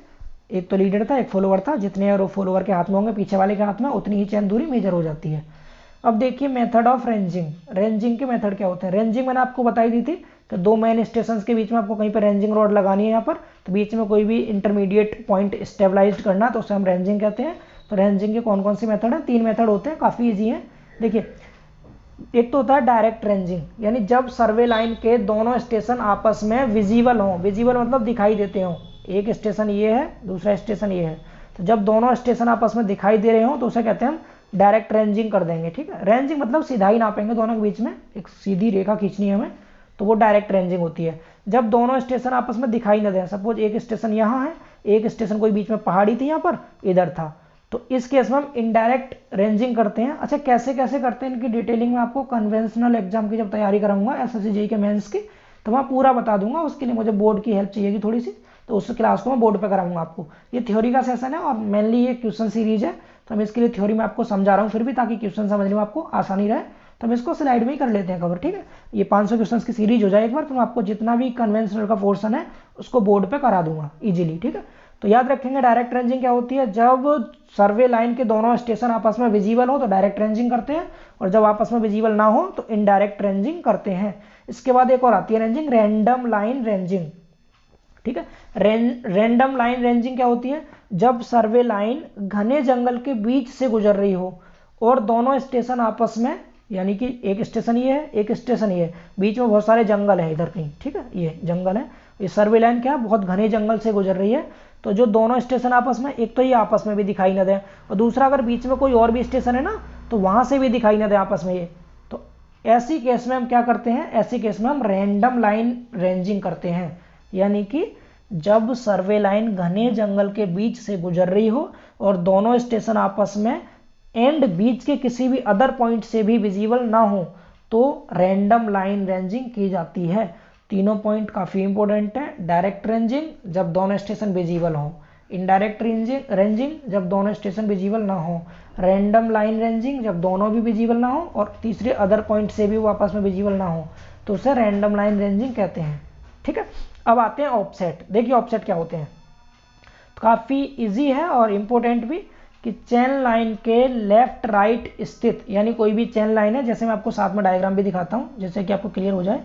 एक तो लीडर था एक फॉलोअर था। जितने एरो फॉलोअर के हाथ में होंगे पीछे वाले के हाथ में, उतनी ही चेन दूरी मेजर हो जाती है। अब देखिए मेथड ऑफ रेंजिंग। रेंजिंग के मेथड क्या होते हैं? रेंजिंग मैंने आपको बताई दी थी, कि दो मेन स्टेशन के बीच में आपको कहीं पर रेंजिंग रॉड लगानी है यहाँ पर, तो बीच में कोई भी इंटरमीडिएट पॉइंट स्टेबलाइज करना, तो उसे हम रेंजिंग कहते हैं। तो रेंजिंग के कौन कौन से मेथड हैं? 3 मेथड होते हैं, काफ़ी ईजी हैं। देखिए, एक तो होता है डायरेक्ट रेंजिंग, यानी जब सर्वे लाइन के दोनों स्टेशन आपस में विजिबल हों, विजिबल मतलब दिखाई देते हों, एक स्टेशन ये है, दूसरा स्टेशन ये है, तो जब दोनों स्टेशन आपस में दिखाई दे रहे हों तो उसे कहते हैं हम डायरेक्ट रेंजिंग कर देंगे, ठीक है। रेंजिंग मतलब सीधाई नापेंगे दोनों के बीच में, एक सीधी रेखा खींचनी है हमें, तो वो डायरेक्ट रेंजिंग होती है। जब दोनों स्टेशन आपस में दिखाई न दें, सपोज एक स्टेशन यहाँ है, एक स्टेशन कोई बीच में पहाड़ी थी यहाँ पर, इधर था, तो इस केस में हम इनडायरेक्ट रेंजिंग करते हैं। अच्छा, कैसे कैसे करते हैं इनकी डिटेलिंग में आपको कन्वेंशनल एग्जाम की जब तैयारी कराऊंगा एसएससी जेईई के मेंस की, तो मैं पूरा बता दूंगा। उसके लिए मुझे बोर्ड की हेल्प चाहिएगी थोड़ी सी, तो उस क्लास को मैं बोर्ड पे कराऊंगा आपको। ये थ्योरी का सेशन है और मेनली ये क्वेश्चन सीरीज है, तो मैं इसके लिए थ्योरी में आपको समझा रहा हूँ फिर भी, ताकि क्वेश्चन समझने में आपको आसानी रहे। तो हम इसको स्लाइड में ही कर लेते हैं कवर, ठीक है। ये 500 क्वेश्चन की सीरीज हो जाए एक बार, तो मैं आपको जितना भी कन्वेंशनल का पोर्शन है उसको बोर्ड पे करा दूंगा इजीली, ठीक है। तो याद रखेंगे डायरेक्ट रेंजिंग क्या होती है? जब सर्वे लाइन के दोनों स्टेशन आपस में विजिबल हो तो डायरेक्ट रेंजिंग करते हैं, और जब आपस में विजिबल ना हो तो इनडायरेक्ट रेंजिंग करते हैं। इसके बाद एक और आती है रेंजिंग, रैंडम लाइन रेंजिंग, ठीक है। रैंडम लाइन रेंजिंग क्या होती है? जब सर्वे लाइन घने जंगल के बीच से गुजर रही हो और दोनों स्टेशन आपस में, यानी कि एक स्टेशन ये है, एक स्टेशन ये है, बीच में बहुत सारे जंगल है इधर कहीं, ठीक है, ये जंगल है, ये सर्वे लाइन क्या है, बहुत घने जंगल से गुजर रही है। तो जो दोनों स्टेशन आपस में, एक तो ये आपस में भी दिखाई न दे, और दूसरा अगर बीच में कोई और भी स्टेशन है ना, तो वहां से भी दिखाई न दे आपस में ये, तो ऐसी केस में हम क्या करते हैं? ऐसी केस में हम रैंडम लाइन रेंजिंग करते हैं, यानी कि जब सर्वे लाइन घने जंगल के बीच से गुजर रही हो और दोनों स्टेशन आपस में एंड बीच के किसी भी अदर पॉइंट से भी विजिबल ना हो, तो रैंडम लाइन रेंजिंग की जाती है। तीनों पॉइंट काफ़ी इंपॉर्टेंट है। डायरेक्ट रेंजिंग जब दोनों स्टेशन विजिबल हो, इनडायरेक्ट रेंजिंग जब दोनों स्टेशन विजिबल ना हो, रैंडम लाइन रेंजिंग जब दोनों भी विजिबल ना हो और तीसरे अदर पॉइंट से भी वो आपस में विजिबल ना हो, तो उसे रैंडम लाइन रेंजिंग कहते हैं, ठीक है। अब आते हैं ऑफसेट। देखिए ऑफसेट क्या होते हैं, तो काफ़ी इजी है और इम्पोर्टेंट भी, कि चेन लाइन के लेफ्ट राइट स्थित, यानी कोई भी चेन लाइन है, जैसे मैं आपको साथ में डायग्राम भी दिखाता हूँ जैसे कि आपको क्लियर हो जाए।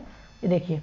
ये देखिए,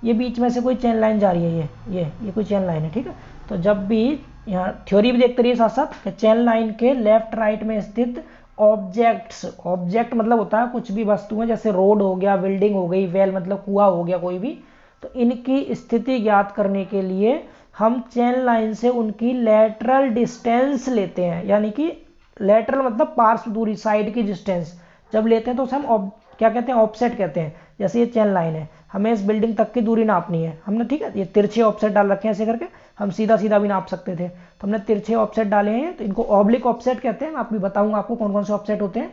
ये बीच में से कोई चेन लाइन जा रही है, ये कोई चेन लाइन है, ठीक है। तो जब भी यहाँ थ्योरी भी देखते रहिए साथ साथ, चेन लाइन के लेफ्ट राइट में स्थित ऑब्जेक्ट्स, ऑब्जेक्ट मतलब होता है कुछ भी वस्तुएं, जैसे रोड हो गया, बिल्डिंग हो गई, वेल मतलब कुआं हो गया कोई भी, तो इनकी स्थिति ज्ञात करने के लिए हम चेन लाइन से उनकी लेटरल डिस्टेंस लेते हैं, यानी कि लेटरल मतलब पार्श्व दूरी, साइड की डिस्टेंस जब लेते हैं तो उसे हम क्या कहते हैं? ऑफसेट कहते हैं। जैसे ये चेन लाइन है, हमें इस बिल्डिंग तक की दूरी नापनी है हमने, ठीक है, ये तिरछे ऑफसेट डाल रखे हैं ऐसे करके, हम सीधा सीधा भी नाप सकते थे, तो हमने तिरछे ऑफसेट डाले हैं, तो इनको ऑब्लिक ऑफसेट कहते हैं। मैं आपको बताऊंगा आपको कौन कौन से ऑफसेट होते हैं।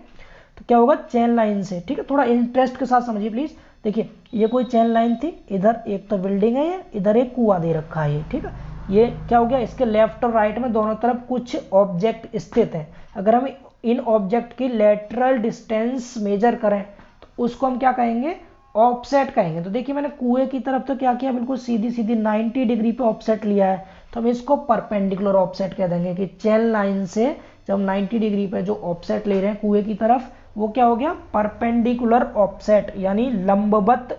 तो क्या होगा? चेन लाइन से, ठीक है, थोड़ा इंटरेस्ट के साथ समझिए प्लीज। देखिए, ये कोई चेन लाइन थी, इधर एक तो बिल्डिंग है, ये इधर एक कुआं दे रखा है, ये ठीक है। ये क्या हो गया? इसके लेफ्ट और राइट में दोनों तरफ कुछ ऑब्जेक्ट स्थित हैं। अगर हम इन ऑब्जेक्ट की लेटरल डिस्टेंस मेजर करें तो उसको हम क्या कहेंगे? ऑफसेट कहेंगे। तो देखिए, मैंने कुएं की तरफ तो क्या किया, बिल्कुल सीधी सीधी 90 डिग्री पे ऑफसेट लिया है, तो हम इसको परपेंडिकुलर ऑफसेट कह देंगे, कि चेन लाइन से जब 90 डिग्री पे जो ऑफसेट ले रहे हैं कुएं की तरफ, वो क्या हो गया? परपेंडिकुलर ऑफसेट, यानी लंबवत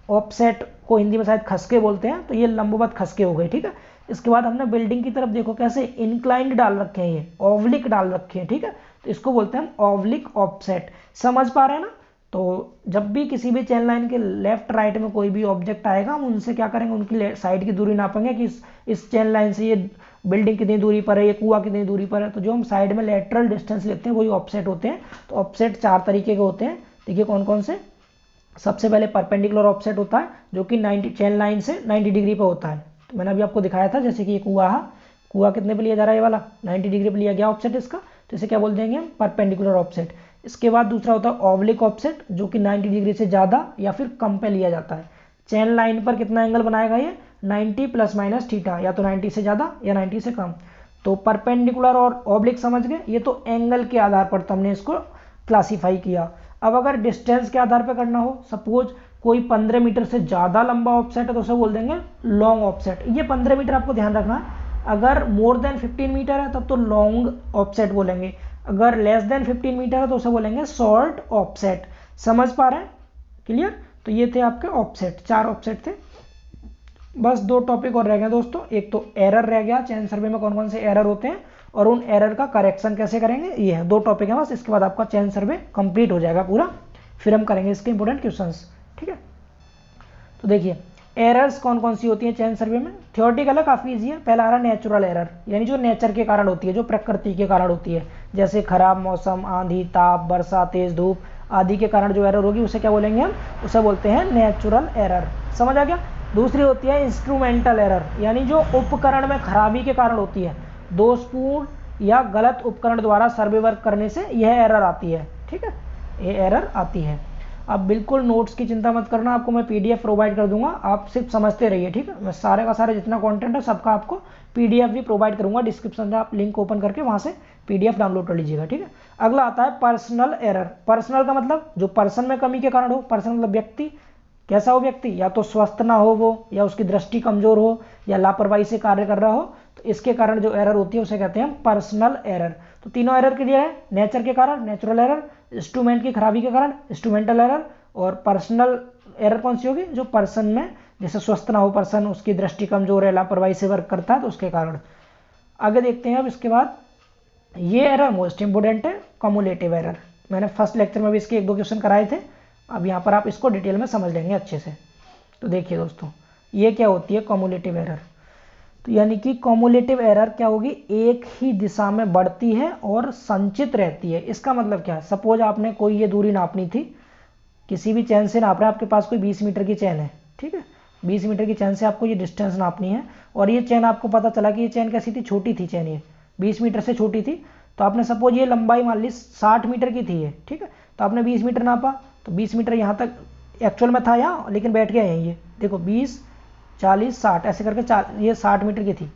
ऑफसेट को हिंदी में शायद खसके बोलते हैं, तो ये लंबवत खसके हो गए, ठीक है। इसके बाद हमने बिल्डिंग की तरफ देखो कैसे इंक्लाइंड डाल रखे हैं, ये ऑब्लिक डाल रखे हैं, ठीक है, तो इसको बोलते हैं ऑब्लिक ऑफसेट। समझ पा रहे हैं ना? तो जब भी किसी भी चेन लाइन के लेफ्ट राइट में कोई भी ऑब्जेक्ट आएगा, हम उनसे क्या करेंगे? उनकी साइड की दूरी नापेंगे, कि इस चेन लाइन से ये बिल्डिंग कितनी दूरी पर है, ये कुआं कितनी दूरी पर है। तो जो हम साइड में लेटरल डिस्टेंस लेते हैं वही ऑफसेट होते हैं। तो ऑफसेट 4 तरीके के होते हैं, देखिए कौन कौन से। सबसे पहले परपेंडिकुलर ऑफसेट होता है, जो कि 90 चेन लाइन से 90 डिग्री पर होता है। तो मैंने अभी आपको दिखाया था, जैसे कि ये कुआं कितने पे लिया जा रहा है? ये वाला 90 डिग्री पे लिया गया ऑफसेट इसका, तो इसे क्या बोल देंगे हम? Perpendicular offset. इसके बाद दूसरा होता है ऑब्लिक ऑफसेट, जो कि 90 डिग्री से ज़्यादा या फिर कम पे लिया जाता है। चेन लाइन पर कितना एंगल बनाएगा ये? 90 प्लस माइनस थीटा, या तो 90 से ज़्यादा या 90 से कम। तो परपेंडिकुलर और ऑब्लिक समझ गए, ये तो एंगल के आधार पर तो हमने इसको क्लासीफाई किया। अब अगर डिस्टेंस के आधार पर करना हो, सपोज कोई 15 मीटर से ज़्यादा लंबा ऑफसेट है, तो उसे बोल देंगे लॉन्ग ऑफसेट। ये 15 मीटर आपको ध्यान रखना है। अगर मोर देन 15 मीटर है तब तो लॉन्ग ऑफसेट बोलेंगे, अगर लेस देन 15 मीटर है तो उसे बोलेंगे शॉर्ट ऑफसेट। समझ पा रहे हैं? क्लियर? तो ये थे आपके ऑफसेट, 4 ऑफसेट थे। बस 2 टॉपिक और रह गए दोस्तों, एक तो एरर रह गया, चेन सर्वे में कौन कौन से एरर होते हैं और उन एरर का करेक्शन कैसे करेंगे, ये है 2 टॉपिक है बस। इसके बाद आपका चेन सर्वे कंप्लीट हो जाएगा पूरा, फिर हम करेंगे इसके इंपॉर्टेंट क्वेश्चंस, ठीक है। तो देखिए एरर्स कौन कौन सी होती हैं चेन सर्वे में। थ्योरेटिकल है, काफ़ी ईजी है। पहला आ रहा है नेचुरल एरर, यानी जो नेचर के कारण होती है, जो प्रकृति के कारण होती है, जैसे खराब मौसम, आंधी, ताप, वर्षा, तेज धूप आदि के कारण जो एरर होगी उसे क्या बोलेंगे हम, उसे बोलते हैं नेचुरल एरर। समझ आ गया। दूसरी होती है इंस्ट्रूमेंटल एरर, यानी जो उपकरण में खराबी के कारण होती है, दोषपूर्ण या गलत उपकरण द्वारा सर्वे वर्क करने से यह एरर आती है, ठीक है, ये एरर आती है। अब बिल्कुल नोट्स की चिंता मत करना, आपको मैं पीडीएफ प्रोवाइड कर दूंगा, आप सिर्फ समझते रहिए, ठीक है। मैं सारे का सारे जितना कंटेंट है सबका आपको पीडीएफ भी प्रोवाइड करूंगा, डिस्क्रिप्शन में आप लिंक ओपन करके वहां से पीडीएफ डाउनलोड कर लीजिएगा, ठीक है। अगला आता है पर्सनल एरर। पर्सनल का मतलब जो पर्सन में कमी के कारण हो, पर्सन मतलब व्यक्ति, कैसा हो व्यक्ति, या तो स्वस्थ ना हो वो, या उसकी दृष्टि कमजोर हो, या लापरवाही से कार्य कर रहा हो, तो इसके कारण जो एरर होती है उसे कहते हैं पर्सनल एरर। तो तीनों एरर क्लियर है, नेचर के कारण नेचुरल एरर, इंस्ट्रूमेंट की खराबी के कारण इंस्ट्रूमेंटल एरर, और पर्सनल एरर कौन सी होगी, जो पर्सन में, जैसे स्वस्थ ना हो पर्सन, उसकी दृष्टि कमजोर है, लापरवाही से वर्क करता है, तो उसके कारण। आगे देखते हैं अब इसके बाद, ये एरर मोस्ट इंपोर्टेंट है, कम्युलेटिव एरर। मैंने फर्स्ट लेक्चर में भी इसके 1-2 क्वेश्चन कराए थे, अब यहाँ पर आप इसको डिटेल में समझ लेंगे अच्छे से। तो देखिए दोस्तों, ये क्या होती है कम्युलेटिव एरर। तो यानी कि कम्युलेटिव एरर क्या होगी, एक ही दिशा में बढ़ती है और संचित रहती है। इसका मतलब क्या है, सपोज आपने कोई ये दूरी नापनी थी, किसी भी चैन से नाप रहे हैं, आपके पास कोई 20 मीटर की चैन है, ठीक है, 20 मीटर की चैन से आपको ये डिस्टेंस नापनी है, और ये चैन आपको पता चला कि ये चैन कैसी थी, छोटी थी चैन, ये 20 मीटर से छोटी थी। तो आपने सपोज ये लंबाई मान ली 60 मीटर की थी ये, ठीक है, तो आपने 20 मीटर नापा, तो 20 मीटर यहाँ तक एक्चुअल में था यहाँ, लेकिन बैठ गया यहीं, ये देखो 20, 40, 60 ऐसे करके ये 60 मीटर की थी।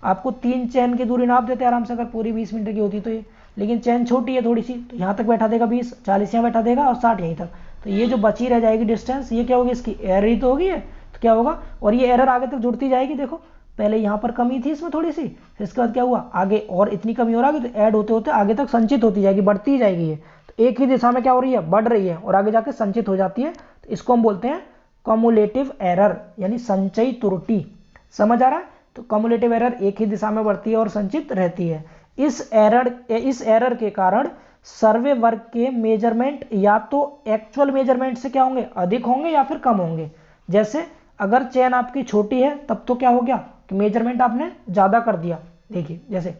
आपको 3 चैन की दूरी नाप देते आराम से, अगर पूरी 20 मीटर की होती तो ये, लेकिन चैन छोटी है थोड़ी सी, तो यहाँ तक बैठा देगा 20, 40 यहाँ बैठा देगा और 60 यहीं तक। तो ये जो बची रह जाएगी डिस्टेंस, ये क्या होगी, इसकी एरर ही तो होगी है, तो क्या होगा, और ये एरर आगे तक जुड़ती जाएगी। देखो पहले यहाँ पर कमी थी इसमें थोड़ी सी, फिर इसके बाद क्या हुआ, आगे और इतनी कमी हो रहा है, तो ऐड होते होते आगे तक संचित होती जाएगी, बढ़ती जाएगी ये। तो एक ही दिशा में क्या हो रही है, बढ़ रही है, और आगे जाके संचित हो जाती है। तो इसको हम बोलते हैं कम्युलेटिव एरर, यानी संचयी त्रुटि। समझ आ रहा है। तो कम्युलेटिव एरर एक ही दिशा में बढ़ती है और संचित रहती है। इस एरर के कारण सर्वे वर्क के मेजरमेंट या तो एक्चुअल मेजरमेंट से क्या होंगे, अधिक होंगे या फिर कम होंगे। जैसे अगर चेन आपकी छोटी है तब तो क्या हो गया कि मेजरमेंट आपने ज़्यादा कर दिया। देखिए जैसे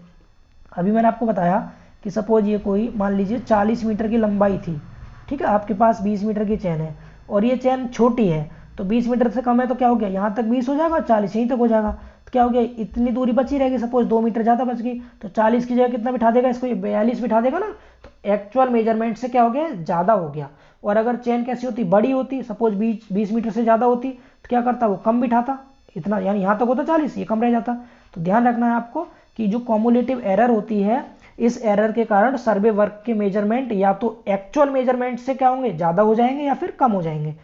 अभी मैंने आपको बताया कि सपोज ये कोई मान लीजिए 40 मीटर की लंबाई थी, ठीक है, आपके पास 20 मीटर की चेन है और ये चेन छोटी है, तो 20 मीटर से कम है तो क्या हो गया, यहाँ तक 20 हो जाएगा, 40 यहीं तक हो जाएगा। तो क्या हो गया, इतनी दूरी बची रहेगी, सपोज 2 मीटर ज़्यादा बच गई, तो 40 की जगह कितना बिठा देगा इसको, ये 42 बिठा देगा ना। तो एक्चुअल मेजरमेंट से क्या हो गया, ज़्यादा हो गया। और अगर चेन कैसी होती, बड़ी होती, सपोज 20 मीटर से ज़्यादा होती, तो क्या करता, वो कम बिठाता, इतना यानी यहाँ तक होता 40, ये कम रह जाता। तो ध्यान रखना है आपको कि जो कम्युलेटिव एरर होती है, इस एरर के कारण सर्वे वर्क के मेजरमेंट या तो एक्चुअल मेजरमेंट से क्या होंगे, ज़्यादा हो जाएंगे या फिर कम हो जाएंगे।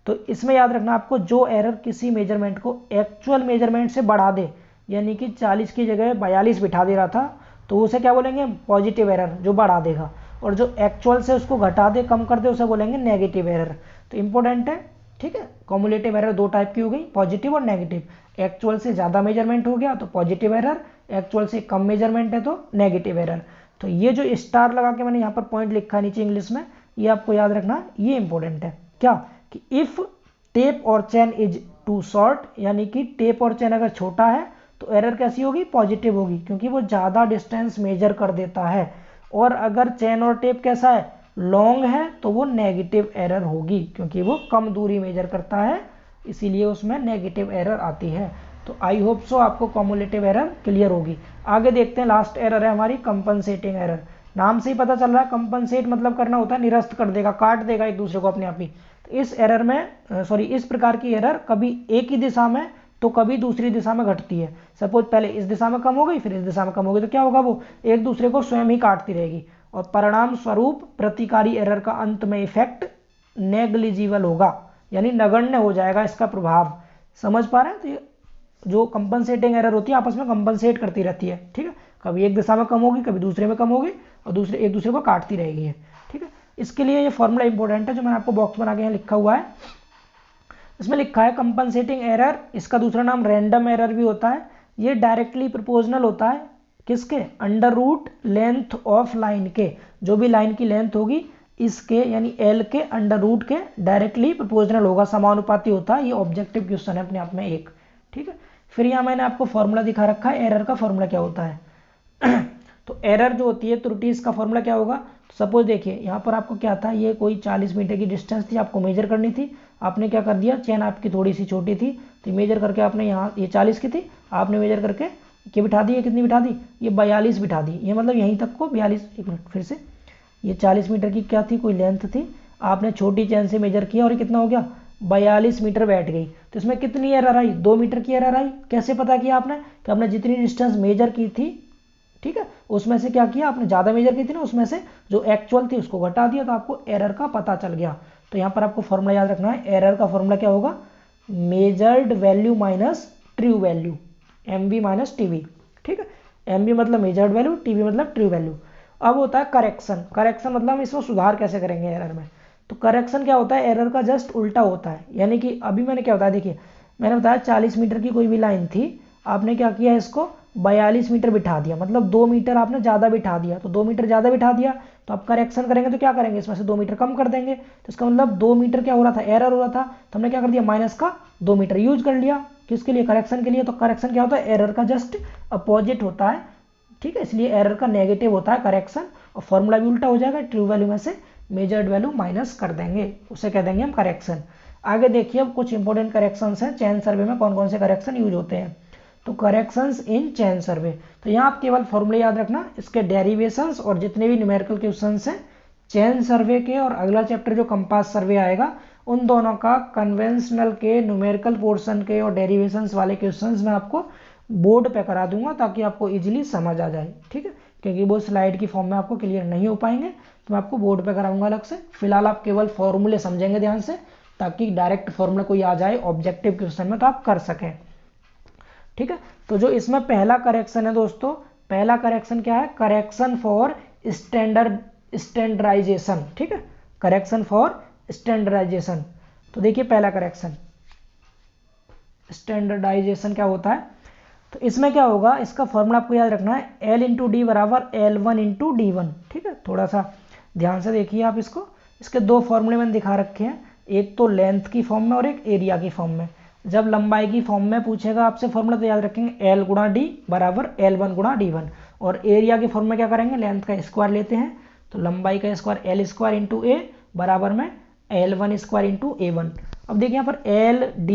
तो इसमें याद रखना आपको, जो एरर किसी मेजरमेंट को एक्चुअल मेजरमेंट से बढ़ा दे, यानी कि 40 की जगह 42 बिठा दे रहा था, तो उसे क्या बोलेंगे, पॉजिटिव एरर, जो बढ़ा देगा। और जो एक्चुअल से उसको घटा दे, कम कर दे, उसे बोलेंगे नेगेटिव एरर। तो इंपॉर्टेंट है, ठीक है। कम्युलेटिव एरर 2 टाइप की हो गई, पॉजिटिव और नेगेटिव। एक्चुअल से ज़्यादा मेजरमेंट हो गया तो पॉजिटिव एरर, एक्चुअल से कम मेजरमेंट है तो नेगेटिव एरर। तो ये जो स्टार लगा के मैंने यहाँ पर पॉइंट लिखा है नीचे इंग्लिश में, ये आपको याद रखना, ये इंपॉर्टेंट है। क्या कि इफ़ टेप और चेन इज टू शॉर्ट, यानी कि टेप और चेन अगर छोटा है तो एरर कैसी होगी, पॉजिटिव होगी, क्योंकि वो ज़्यादा डिस्टेंस मेजर कर देता है। और अगर चेन और टेप कैसा है, लॉन्ग है, तो वो नेगेटिव एरर होगी, क्योंकि वो कम दूरी मेजर करता है, इसीलिए उसमें नेगेटिव एरर आती है। तो आई होप सो आपको कम्युलेटिव एरर क्लियर होगी। आगे देखते हैं, लास्ट एरर है हमारी कंपनसेटिंग एरर। नाम से ही पता चल रहा है, कंपनसेट मतलब करना होता है, निरस्त कर देगा, काट देगा एक दूसरे को अपने आप ही। तो इस एरर में इस प्रकार की एरर कभी एक ही दिशा में तो कभी दूसरी दिशा में घटती है। सपोज पहले इस दिशा में कम हो गई, फिर इस दिशा में कम हो गई, तो क्या होगा, वो एक दूसरे को स्वयं ही काटती रहेगी, और परिणाम स्वरूप प्रतिकारी एरर का अंत में इफेक्ट नेग्लिजिबल होगा, यानी नगण्य हो जाएगा इसका प्रभाव। समझ पा रहे हैं। तो ये जो कंपनसेटिंग एरर होती है आपस में कंपनसेट करती रहती है, ठीक है, कभी एक दिशा में कम होगी, कभी दूसरे में कम होगी, और दूसरे एक दूसरे को काटती रहेगी है, ठीक है। इसके लिए ये फॉर्मूला इंपॉर्टेंट है, जो मैंने आपको बॉक्स बना के यहाँ लिखा हुआ है। इसमें लिखा है कंपनसेटिंग एरर, इसका दूसरा नाम रैंडम एरर भी होता है। ये डायरेक्टली प्रोपोर्शनल होता है किसके, under root length of line के, जो भी लाइन की लेंथ होगी इसके यानी एल के अंडर रूट के डायरेक्टली प्रोपोर्शनल होगा, समानुपाती होता है। ये ऑब्जेक्टिव क्वेश्चन है अपने आप में एक, ठीक है। फिर यहाँ मैंने आपको फॉर्मूला दिखा रखा है एरर का, फॉर्मूला क्या होता है तो एरर जो होती है त्रुटि, इसका फॉर्मूला क्या होगा। सपोज देखिए यहाँ पर आपको क्या था, ये कोई 40 मीटर की डिस्टेंस थी, आपको मेजर करनी थी। आपने क्या कर दिया, चेन आपकी थोड़ी सी छोटी थी तो मेजर करके आपने यहाँ, ये 40 की थी, आपने मेजर करके क्या बिठा दी, कितनी बिठा दी, ये 42 बिठा दी। ये मतलब यहीं तक को 42, एक मिनट फिर से, ये 40 मीटर की क्या थी, कोई लेंथ थी, आपने छोटी चेन से मेजर किया और ये कितना हो गया, 42 मीटर बैठ गई। तो इसमें कितनी एरर आई, 2 मीटर की एरर आई। कैसे पता किया आपने, कि आपने जितनी डिस्टेंस मेजर की थी, ठीक है, उसमें से क्या किया आपने, ज़्यादा मेजर की थी ना, उसमें से जो एक्चुअल थी उसको घटा दिया, तो आपको एरर का पता चल गया। तो यहाँ पर आपको फॉर्मूला याद रखना है, एरर का फॉर्मूला क्या होगा, measured value minus true value, MV minus TV, ठीक है। MV मतलब मेजर्ड वैल्यू, TV मतलब ट्रू वैल्यू। अब होता है करेक्शन। करेक्शन मतलब हम इसमें सुधार कैसे करेंगे एरर में। तो करेक्शन क्या होता है, एरर का जस्ट उल्टा होता है। यानी कि अभी मैंने क्या बताया, देखिए मैंने बताया 40 मीटर की कोई भी लाइन थी, आपने क्या किया, इसको 42 मीटर बिठा दिया, मतलब 2 मीटर आपने ज़्यादा बिठा दिया। तो 2 मीटर ज़्यादा बिठा दिया तो आप करेक्शन करेंगे तो क्या करेंगे, इसमें से 2 मीटर कम कर देंगे। तो इसका मतलब 2 मीटर क्या हो रहा था, एरर हो रहा था, तो हमने क्या कर दिया, माइनस का 2 मीटर यूज कर लिया, किसके लिए, करेक्शन के लिए। तो करेक्शन क्या होता है, एरर का जस्ट अपोजिट होता है, ठीक है, इसलिए एरर का नेगेटिव होता है करेक्शन, और फॉर्मूला भी उल्टा हो जाएगा, ट्रू वैल्यू में से मेजर्ड वैल्यू माइनस कर देंगे, उसे कह देंगे हम करेक्शन। आगे देखिए अब कुछ इंपॉर्टेंट करेक्शंस हैं, चेन सर्वे में कौन कौन से करेक्शन यूज होते हैं। तो करेक्शंस इन चेन सर्वे, तो यहाँ आप केवल फॉर्मूले याद रखना, इसके डेरिवेशंस और जितने भी न्यूमेरिकल क्वेश्चंस हैं चेन सर्वे के, और अगला चैप्टर जो कंपास सर्वे आएगा, उन दोनों का कन्वेंशनल के, न्यूमेरिकल पोर्शन के और डेरिवेशंस वाले क्वेश्चंस मैं आपको बोर्ड पे करा दूंगा, ताकि आपको इजीली समझ आ जाए, ठीक है, क्योंकि वो स्लाइड की फॉर्म में आपको क्लियर नहीं हो पाएंगे, तो मैं आपको बोर्ड पे कराऊंगा अलग से। फिलहाल आप केवल फॉर्मूले समझेंगे ध्यान से, ताकि डायरेक्ट फॉर्मूला कोई आ जाए ऑब्जेक्टिव क्वेश्चन में तो आप कर सकें, ठीक है। तो जो इसमें पहला करेक्शन है दोस्तों, पहला करेक्शन क्या है, करेक्शन फॉर स्टैंडर्डाइजेशन, ठीक है, करेक्शन फॉर स्टैंडर्डाइजेशन। तो देखिए पहला करेक्शन स्टैंडर्डाइजेशन क्या होता है, तो इसमें क्या होगा, इसका फॉर्मूला आपको याद रखना है, L इंटू डी बराबर L1 इंटू D1, ठीक है। थोड़ा सा ध्यान से देखिए आप इसको, इसके दो फॉर्मूले मैंने दिखा रखे हैं, एक तो लेंथ की फॉर्म में और एक एरिया की फॉर्म में। जब लंबाई की फॉर्म में पूछेगा आपसे फॉर्मूला तो याद रखेंगे L गुणा D बराबर L1 गुणा D1, और एरिया की फॉर्म में क्या करेंगे, लेंथ का स्क्वायर लेते हैं, तो लंबाई का square L square into A बराबर में L1 स्क्वायर इंटू A1। अब देखिए यहाँ पर L D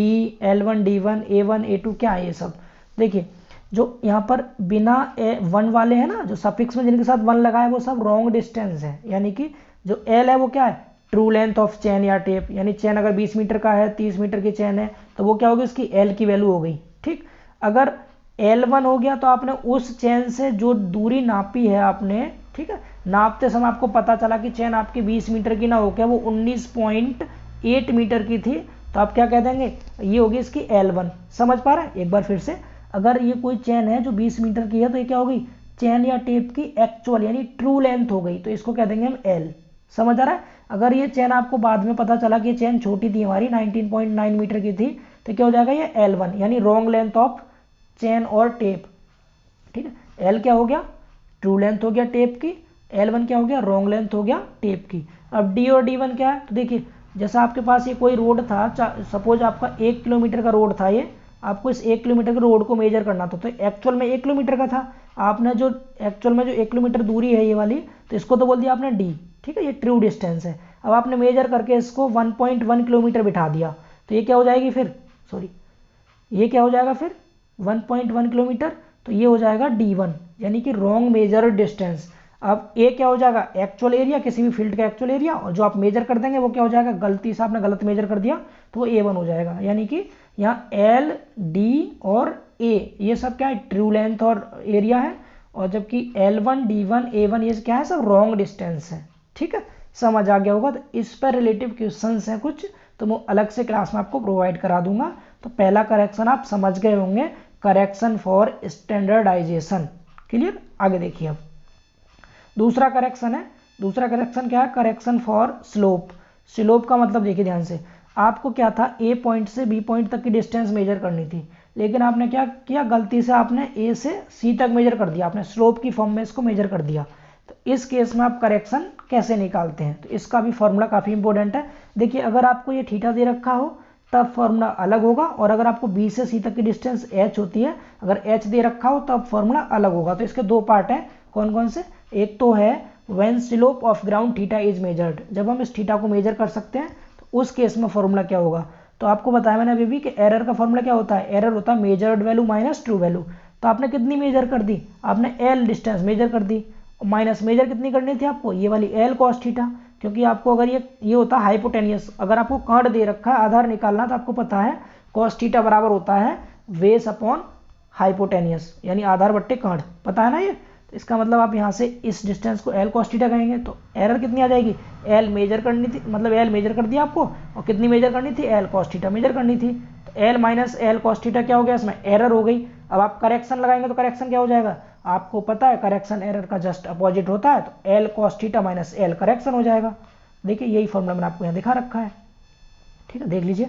L1 D1 A1 A2 क्या है ये सब, देखिए जो यहाँ पर बिना वन वाले हैं ना, जो सफिक्स में जिनके साथ वन लगा है वो सब रॉन्ग डिस्टेंस है, यानी कि जो L है वो क्या है, ट्रू लेंथ ऑफ चेन या टेप, यानी चेन अगर 20 मीटर का है, 30 मीटर की चेन है, तो वो क्या होगी, इसकी L की वैल्यू हो गई, ठीक। अगर L1 हो गया तो आपने उस चेन से जो दूरी नापी है आपने, ठीक है, नापते समय आपको पता चला कि चेन आपकी 20 मीटर की ना होकर वो 19.8 मीटर की थी, तो आप क्या कह देंगे, ये होगी इसकी L1। समझ पा रहे हैं, एक बार फिर से, अगर ये कोई चेन है जो 20 मीटर की है तो ये क्या होगी, चेन या टेप की एक्चुअल यानी ट्रू लेंथ हो गई, तो इसको कह देंगे हम L। समझ आ रहा है। अगर ये चेन आपको बाद में पता चला कि ये चेन छोटी थी हमारी 19.9 मीटर की थी, तो क्या हो जाएगा, ये L1 यानी रॉन्ग लेंथ ऑफ चेन और टेप, ठीक है। L क्या हो गया, ट्रू लेंथ हो गया टेप की, L1 क्या हो गया, रॉन्ग लेंथ हो गया टेप की। अब D और D1 क्या है, तो देखिए जैसा आपके पास ये कोई रोड था, सपोज आपका 1 किलोमीटर का रोड था, ये आपको इस 1 किलोमीटर के रोड को मेजर करना था, तो एक्चुअल में 1 किलोमीटर का था, आपने जो एक्चुअल में जो 1 किलोमीटर दूरी है ये वाली, तो इसको तो बोल दिया आपने D, ठीक है, ये ट्रू डिस्टेंस है। अब आपने मेजर करके इसको 1.1 किलोमीटर बिठा दिया, तो ये क्या हो जाएगी फिर, सॉरी ये क्या हो जाएगा फिर 1.1 किलोमीटर, तो ये हो जाएगा D1 यानी कि रॉन्ग मेजर डिस्टेंस। अब ए क्या हो जाएगा, एक्चुअल एरिया, किसी भी फील्ड का एक्चुअल एरिया, और जो आप मेजर कर देंगे वो क्या हो जाएगा, गलती से आपने गलत मेजर कर दिया तो वो A1 हो जाएगा। यानी कि यहाँ L D और A ये सब क्या है, ट्रू लेंथ और एरिया है, और जबकि L1 D1 A1 ये क्या है, सब रॉन्ग डिस्टेंस है, ठीक है। समझ आ गया होगा। तो इस पर रिलेटिव क्वेश्चंस हैं कुछ, तो मैं अलग से क्लास में आपको प्रोवाइड करा दूंगा। तो पहला करेक्शन आप समझ गए होंगे, करेक्शन फॉर स्टैंडर्डाइजेशन, क्लियर। आगे देखिए अब दूसरा करेक्शन है, दूसरा करेक्शन क्या है, करेक्शन फॉर स्लोप। स्लोप का मतलब देखिए ध्यान से, आपको क्या था, ए पॉइंट से बी पॉइंट तक की डिस्टेंस मेजर करनी थी, लेकिन आपने क्या किया, गलती से आपने ए से सी तक मेजर कर दिया, आपने स्लोप की फॉर्म में इसको मेजर कर दिया। तो इस केस में आप करेक्शन कैसे निकालते हैं, तो इसका भी फॉर्मूला काफ़ी इंपॉर्टेंट है। देखिए अगर आपको ये थीटा दे रखा हो तब फॉर्मूला अलग होगा, और अगर आपको बी से सी तक की डिस्टेंस एच होती है, अगर एच दे रखा हो तब फॉर्मूला अलग होगा। तो इसके दो पार्ट हैं, कौन कौन से, एक तो है when slope of ground theta is measured, जब हम इस थीटा को मेजर कर सकते हैं तो उस केस में फॉर्मूला क्या होगा। तो आपको बताया मैंने अभी भी कि एरर का फॉर्मूला क्या होता है, एरर होता है measured value minus true value. तो आपने कितनी मेजर कर दी, आपने एल डिस्टेंस मेजर कर दी, माइनस मेजर कितनी करनी थी आपको, ये वाली एल कॉस थीटा, क्योंकि आपको अगर ये होता है हाइपोटेनियस, अगर आपको कर्ण दे रखा है आधार निकालना तो आपको पता है कॉस थीटा बराबर होता है बेस अपॉन हाइपोटेनियस, यानी आधार बट्टे कर्ण, पता है ना ये। तो इसका मतलब आप यहाँ से इस डिस्टेंस को एल कॉस थीटा कहेंगे। तो एरर कितनी आ जाएगी, एल मेजर करनी थी, मतलब एल मेजर कर दिया आपको, और कितनी मेजर करनी थी, एल कॉस थीटा मेजर करनी थी। तो L minus L cos theta क्या हो गया, इसमें एरर हो गई। अब आप करेक्शन लगाएंगे तो करेक्शन क्या हो जाएगा, आपको पता है करेक्शन एरर का जस्ट अपोजिट होता है, तो L cos theta minus L correction हो जाएगा। देखिए यही फॉर्मूला मैंने आपको यहाँ दिखा रखा है, ठीक है, देख लीजिए।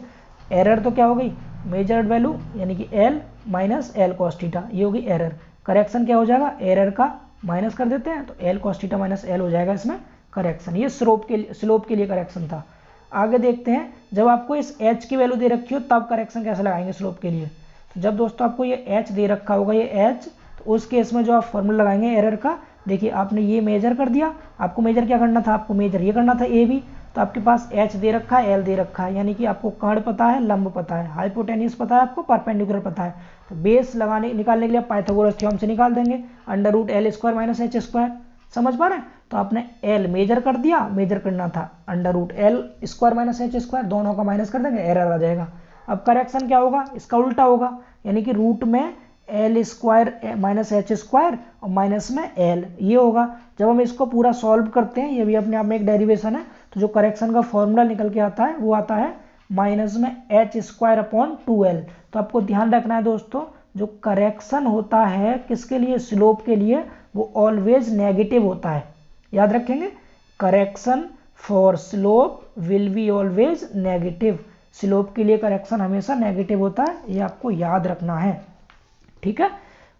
एरर तो क्या हो गई, मेजर्ड वैल्यू यानी कि L minus L cos theta, ये होगी एरर। करेक्शन क्या हो जाएगा, एरर का माइनस कर देते हैं तो L cos theta minus L हो जाएगा इसमें करेक्शन। ये स्लोप के लिए करेक्शन था। आगे देखते हैं, जब आपको इस एच की वैल्यू दे रखी हो तब करेक्शन कैसे लगाएंगे स्लोप के लिए। तो जब दोस्तों आपको ये एच दे रखा होगा, ये एच, तो उस केस में जो आप फॉर्मूला लगाएंगे एरर का, देखिए आपने ये मेजर कर दिया, आपको मेजर क्या करना था, आपको मेजर ये करना था ए बी, तो आपके पास एच दे रखा है, एल दे रखा है, यानी कि आपको कर्ण पता है, लंब पता है, हाइपोटेन्यूज पता है, आपको परपेंडिकुलर पता है। तो बेस निकालने के लिए पाइथागोरस थ्योरम से निकाल देंगे, under root L square minus H square, समझ पा रहे हैं। तो आपने एल मेजर कर दिया, मेजर करना था under root L square minus H square, दोनों का माइनस कर देंगे, एरर आ जाएगा। अब करेक्शन क्या होगा, इसका उल्टा होगा, यानी कि रूट में L square minus H square और माइनस में एल, ये होगा। जब हम इसको पूरा सॉल्व करते हैं, ये भी अपने आप में एक डेरिवेशन है, तो जो करेक्शन का फॉर्मूला निकल के आता है वो आता है माइनस में एच स्क्वायर अपॉन 2l। तो आपको ध्यान रखना है दोस्तों, जो करेक्शन होता है किसके लिए, स्लोप के लिए, वो ऑलवेज नेगेटिव होता है, याद रखेंगे। Correction for slope will be always negative, slope के लिए करेक्शन हमेशा नेगेटिव होता है, ये आपको याद रखना है, ठीक है।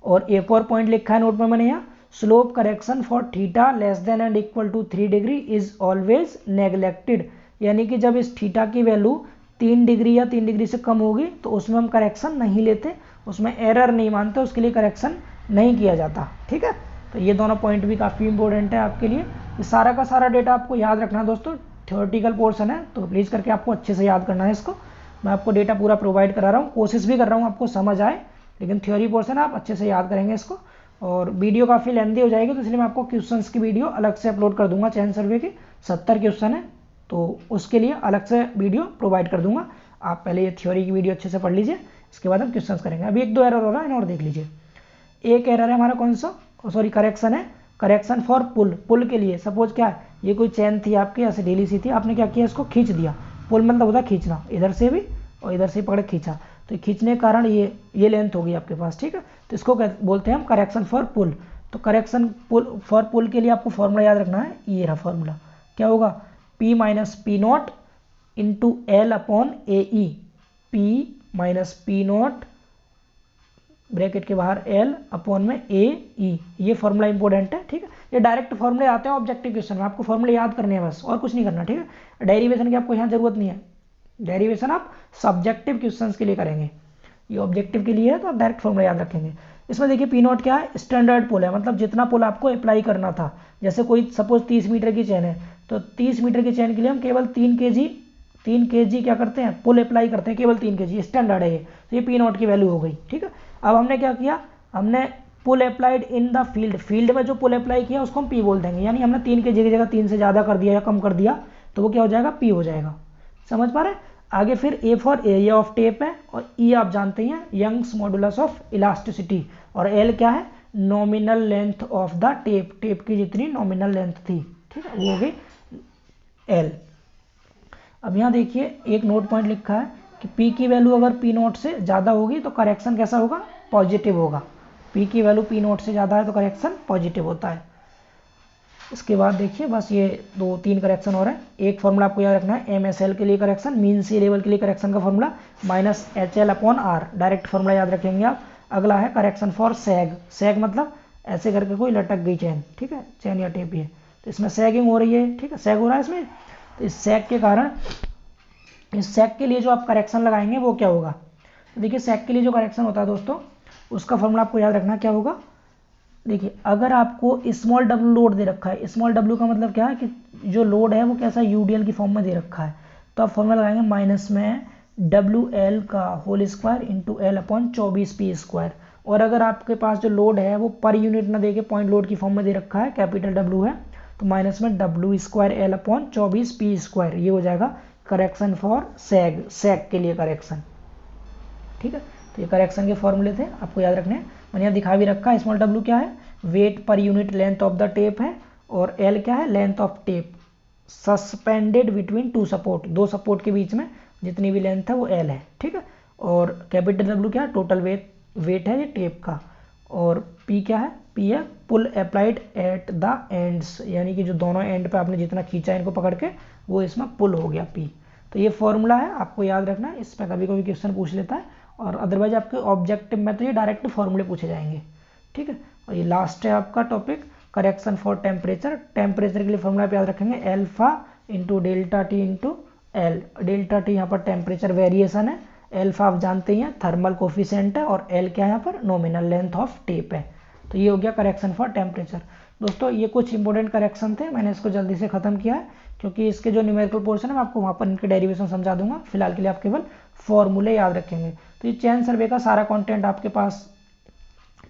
और एक और पॉइंट लिखा है नोट में मैंने यहाँ, slope correction for theta less than and equal to 3 degree is always neglected, यानी कि जब इस थीटा की वैल्यू 3 डिग्री या 3 डिग्री से कम होगी तो उसमें हम करेक्शन नहीं लेते, उसमें एरर नहीं मानते, उसके लिए करेक्शन नहीं किया जाता, ठीक है। तो ये दोनों पॉइंट भी काफ़ी इंपॉर्टेंट है आपके लिए। ये सारा का सारा डेटा आपको याद रखना है दोस्तों, थ्योरेटिकल पोर्शन है तो प्लीज़ करके आपको अच्छे से याद करना है इसको। मैं आपको डेटा पूरा प्रोवाइड करा रहा हूँ, कोशिश भी कर रहा हूँ आपको समझ आए, लेकिन थ्योरी पोर्शन आप अच्छे से याद करेंगे इसको। और वीडियो काफ़ी लेंदी हो जाएगी, तो इसलिए मैं आपको क्वेश्चंस की वीडियो अलग से अपलोड कर दूंगा। चयन सर्वे के 70 क्वेश्चन है, तो उसके लिए अलग से वीडियो प्रोवाइड कर दूंगा। आप पहले ये थ्योरी की वीडियो अच्छे से पढ़ लीजिए, इसके बाद हम क्वेश्चंस करेंगे। अभी 1-2 एरर हो रहा है और देख लीजिए। एक एरर है हमारा कौन सा, सॉरी करेक्शन है, करेक्शन फॉर पुल, पुल के लिए। सपोज क्या है, ये कोई चैन थी आपकी ऐसे ढीली सी थी, आपने क्या किया, इसको खींच दिया। पुल मतलब होता है खींचना, इधर से भी और इधर से पकड़ खींचा, तो खींचने के कारण ये लेंथ होगी आपके पास, ठीक है। तो इसको बोलते हैं हम करेक्शन फॉर पुल। तो करेक्शन फॉर पुल के लिए आपको फॉर्मूला याद रखना है, ये रहा फॉर्मूला, क्या होगा, P minus P not into L upon A E, P minus P not bracket के बाहर एल अपॉन में ए ई, ये फॉर्मूला इंपॉर्टेंट है, ठीक है। ये डायरेक्ट फॉर्मूले आते हैं ऑब्जेक्टिव क्वेश्चन में, आपको फॉर्मूले याद करने हैं बस, और कुछ नहीं करना, ठीक है। डेरिवेशन की आपको यहाँ जरूरत नहीं है, डेरिवेशन आप सब्जेक्टिव क्वेश्चंस के लिए करेंगे, ये ऑब्जेक्टिव के लिए है तो आप डायरेक्ट फॉर्मूला याद रखेंगे। इसमें देखिए पी नॉट क्या है, स्टैंडर्ड पुल है, मतलब जितना पुल आपको अप्लाई करना था। जैसे कोई सपोज 30 मीटर की चेन है, तो 30 मीटर की चेन के लिए हम केवल 3 kg क्या करते हैं, पुल अप्लाई करते हैं, केवल 3 kg, स्टैंडर्ड है ये। तो ये पी नॉट की वैल्यू हो गई, ठीक है। अब हमने क्या किया, हमने pull applied in the field, field में जो पुल अप्लाई किया उसको हम पी बोल देंगे, यानी हमने 3 kg की जगह 3 से ज़्यादा कर दिया या कम कर दिया, तो वो क्या हो जाएगा, पी हो जाएगा, समझ पा रहे हैं। आगे फिर A for area of tape है, और ई आप जानते हैं यंग्स मॉडुलस ऑफ इलास्टिसिटी, और एल क्या है, nominal length of the tape, tape की जितनी नॉमिनल लेंथ थी, ठीक है, वो हो गई एल। अब यहाँ देखिए एक नोट पॉइंट लिखा है कि पी की वैल्यू अगर पी नोट से ज़्यादा होगी तो करेक्शन कैसा होगा, पॉजिटिव होगा। पी की वैल्यू पी नोट से ज़्यादा है तो करेक्शन पॉजिटिव होता है। इसके बाद देखिए बस ये 2-3 करेक्शन और है। एक फॉर्मूला आपको याद रखना है MSL के लिए करेक्शन, मीन सी लेवल के लिए करेक्शन का फॉर्मूला -HL/R, डायरेक्ट फॉर्मूला याद रखेंगे आप। अगला है करेक्शन फॉर सैग, सैग मतलब ऐसे करके कोई लटक गई चेन, ठीक है, चेन या टेप ये, तो इसमें सैगिंग हो रही है, ठीक है, सैग हो रहा है इसमें, तो इस सैग के कारण इस सैग के लिए जो आप करेक्शन लगाएंगे वो क्या होगा। तो देखिए सैग के लिए जो करेक्शन होता है दोस्तों, उसका फॉर्मूला आपको याद रखना क्या होगा। देखिए अगर आपको स्मॉल डब्ल्यू लोड दे रखा है, स्मॉल डब्ल्यू का मतलब क्या है कि जो लोड है वो कैसा यूडीएल की फॉर्म में दे रखा है, तो आप फॉर्मूला लगाएंगे माइनस में WL का होल स्क्वायर इंटू L/24P²। और अगर आपके पास जो लोड है वो पर यूनिट ना दे के पॉइंट लोड की फॉर्म में दे रखा है, कैपिटल डब्ल्यू है, तो माइनस में W² L/24P², ये हो जाएगा करेक्शन फॉर सैग, सैग के लिए करेक्शन, ठीक है। तो ये करेक्शन के फॉर्मूले थे, आपको याद रखने हैं। मैंने यहाँ दिखा भी रखा है, स्मॉल डब्ल्यू क्या है, वेट पर unit length of the tape है, और एल क्या है, length of tape suspended between two support, दो सपोर्ट के बीच में जितनी भी लेंथ है वो एल है, ठीक है। और कैपिटल डब्ल्यू क्या है, टोटल वेट है ये टेप का। और पी क्या है, पी है पुल अप्लाइड एट द एंड्स, यानी कि जो दोनों एंड पे आपने जितना खींचा इनको पकड़ के वो इसमें पुल हो गया पी। तो ये फॉर्मूला है, आपको याद रखना है, इस पर कभी कभी क्वेश्चन पूछ लेता है, और अदरवाइज आपके ऑब्जेक्टिव में तो ये डायरेक्ट फॉर्मूले पूछे जाएंगे, ठीक है। और ये लास्ट है आपका topic correction for temperature, temperature के लिए फॉर्मूला पे याद रखेंगे alpha into delta T into L. Delta T यहाँ पर टेम्परेचर वेरिएशन है, अल्फा आप जानते ही हैं थर्मल कोफिशिएंट है, और एल क्या है यहाँ पर नॉमिनल लेंथ ऑफ टेप है। तो ये हो गया करेक्शन फॉर टेम्परेचर। दोस्तों ये कुछ इंपॉर्टेंट करेक्शन थे, मैंने इसको जल्दी से खत्म किया है क्योंकि इसके जो न्यूमेरिकल पोर्शन है मैं आपको वहाँ पर इनके डेरिवेशन समझा दूंगा, फिलहाल के लिए आप केवल फॉर्मूले याद रखेंगे। तो ये चेन सर्वे का सारा कंटेंट आपके पास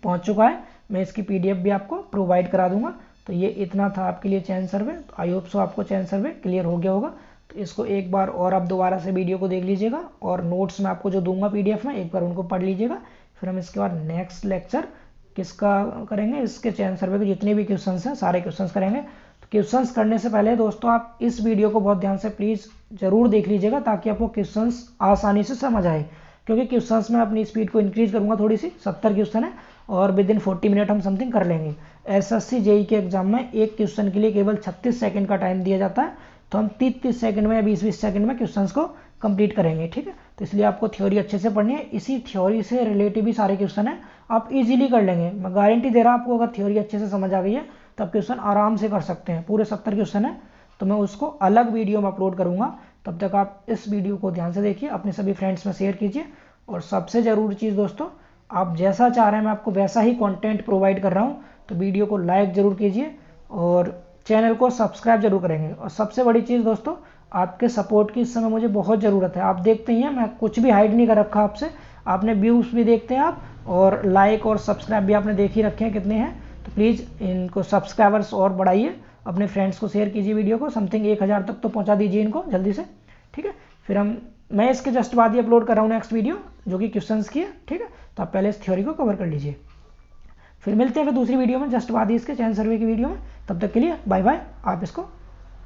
पहुंच चुका है, मैं इसकी PDF भी आपको प्रोवाइड करा दूंगा। तो ये इतना था आपके लिए चेन सर्वे, तो आई होप सो आपको चेन सर्वे क्लियर हो गया होगा। तो इसको एक बार और आप दोबारा से वीडियो को देख लीजिएगा, और नोट्स में आपको जो दूंगा PDF में एक बार उनको पढ़ लीजिएगा। फिर हम इसके बाद नेक्स्ट लेक्चर किसका करेंगे, इसके चेन सर्वे के जितने भी क्वेश्चन हैं सारे क्वेश्चन करेंगे। तो क्वेश्चंस करने से पहले दोस्तों आप इस वीडियो को बहुत ध्यान से प्लीज़ ज़रूर देख लीजिएगा, ताकि आपको क्वेश्चंस आसानी से समझ आए, क्योंकि क्वेश्चंस में अपनी स्पीड को इंक्रीज करूंगा थोड़ी सी, 70 क्वेश्चन है और विद इन 40 मिनट हम समथिंग कर लेंगे। SSC JEE के एग्जाम में एक क्वेश्चन के लिए केवल 36 सेकंड का टाइम दिया जाता है, तो हम 30-30 सेकंड में या 20-20 सेकंड में क्वेश्चंस को कंप्लीट करेंगे, ठीक है। तो इसलिए आपको थ्योरी अच्छे से पढ़नी है, इसी थ्योरी से रिलेटिव भी सारे क्वेश्चन है, आप इजीली कर लेंगे, मैं गारंटी दे रहा हूँ आपको। अगर थ्योरी अच्छे से समझ आ गई है तब क्वेश्चन आराम से कर सकते हैं, पूरे 70 क्वेश्चन है, तो मैं उसको अलग वीडियो में अपलोड करूँगा। तब तक आप इस वीडियो को ध्यान से देखिए, अपने सभी फ्रेंड्स में शेयर कीजिए, और सबसे ज़रूरी चीज़ दोस्तों, आप जैसा चाह रहे हैं मैं आपको वैसा ही कंटेंट प्रोवाइड कर रहा हूँ, तो वीडियो को लाइक ज़रूर कीजिए और चैनल को सब्सक्राइब जरूर करेंगे। और सबसे बड़ी चीज़ दोस्तों, आपके सपोर्ट की इस समय मुझे बहुत ज़रूरत है। आप देखते ही हैं मैं कुछ भी हाइड नहीं कर रखा आपसे, आपने व्यूज़ भी देखते हैं आप, और लाइक और सब्सक्राइब भी आपने देख ही रखे हैं कितने हैं। तो प्लीज़ इनको सब्सक्राइबर्स और बढ़ाइए, अपने फ्रेंड्स को शेयर कीजिए वीडियो को, समथिंग 1000 तक तो पहुँचा दीजिए इनको जल्दी से, ठीक है। फिर मैं इसके जस्ट बाद ही अपलोड कर रहा हूँ नेक्स्ट वीडियो जो कि क्वेश्चंस की है, ठीक है। तो आप पहले इस थ्योरी को कवर कर लीजिए, फिर मिलते हैं फिर दूसरी वीडियो में जस्ट बाद ही इसके चैन सर्वे की वीडियो में। तब तक के लिए बाय बाय, आप इसको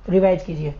रिवाइज कीजिए।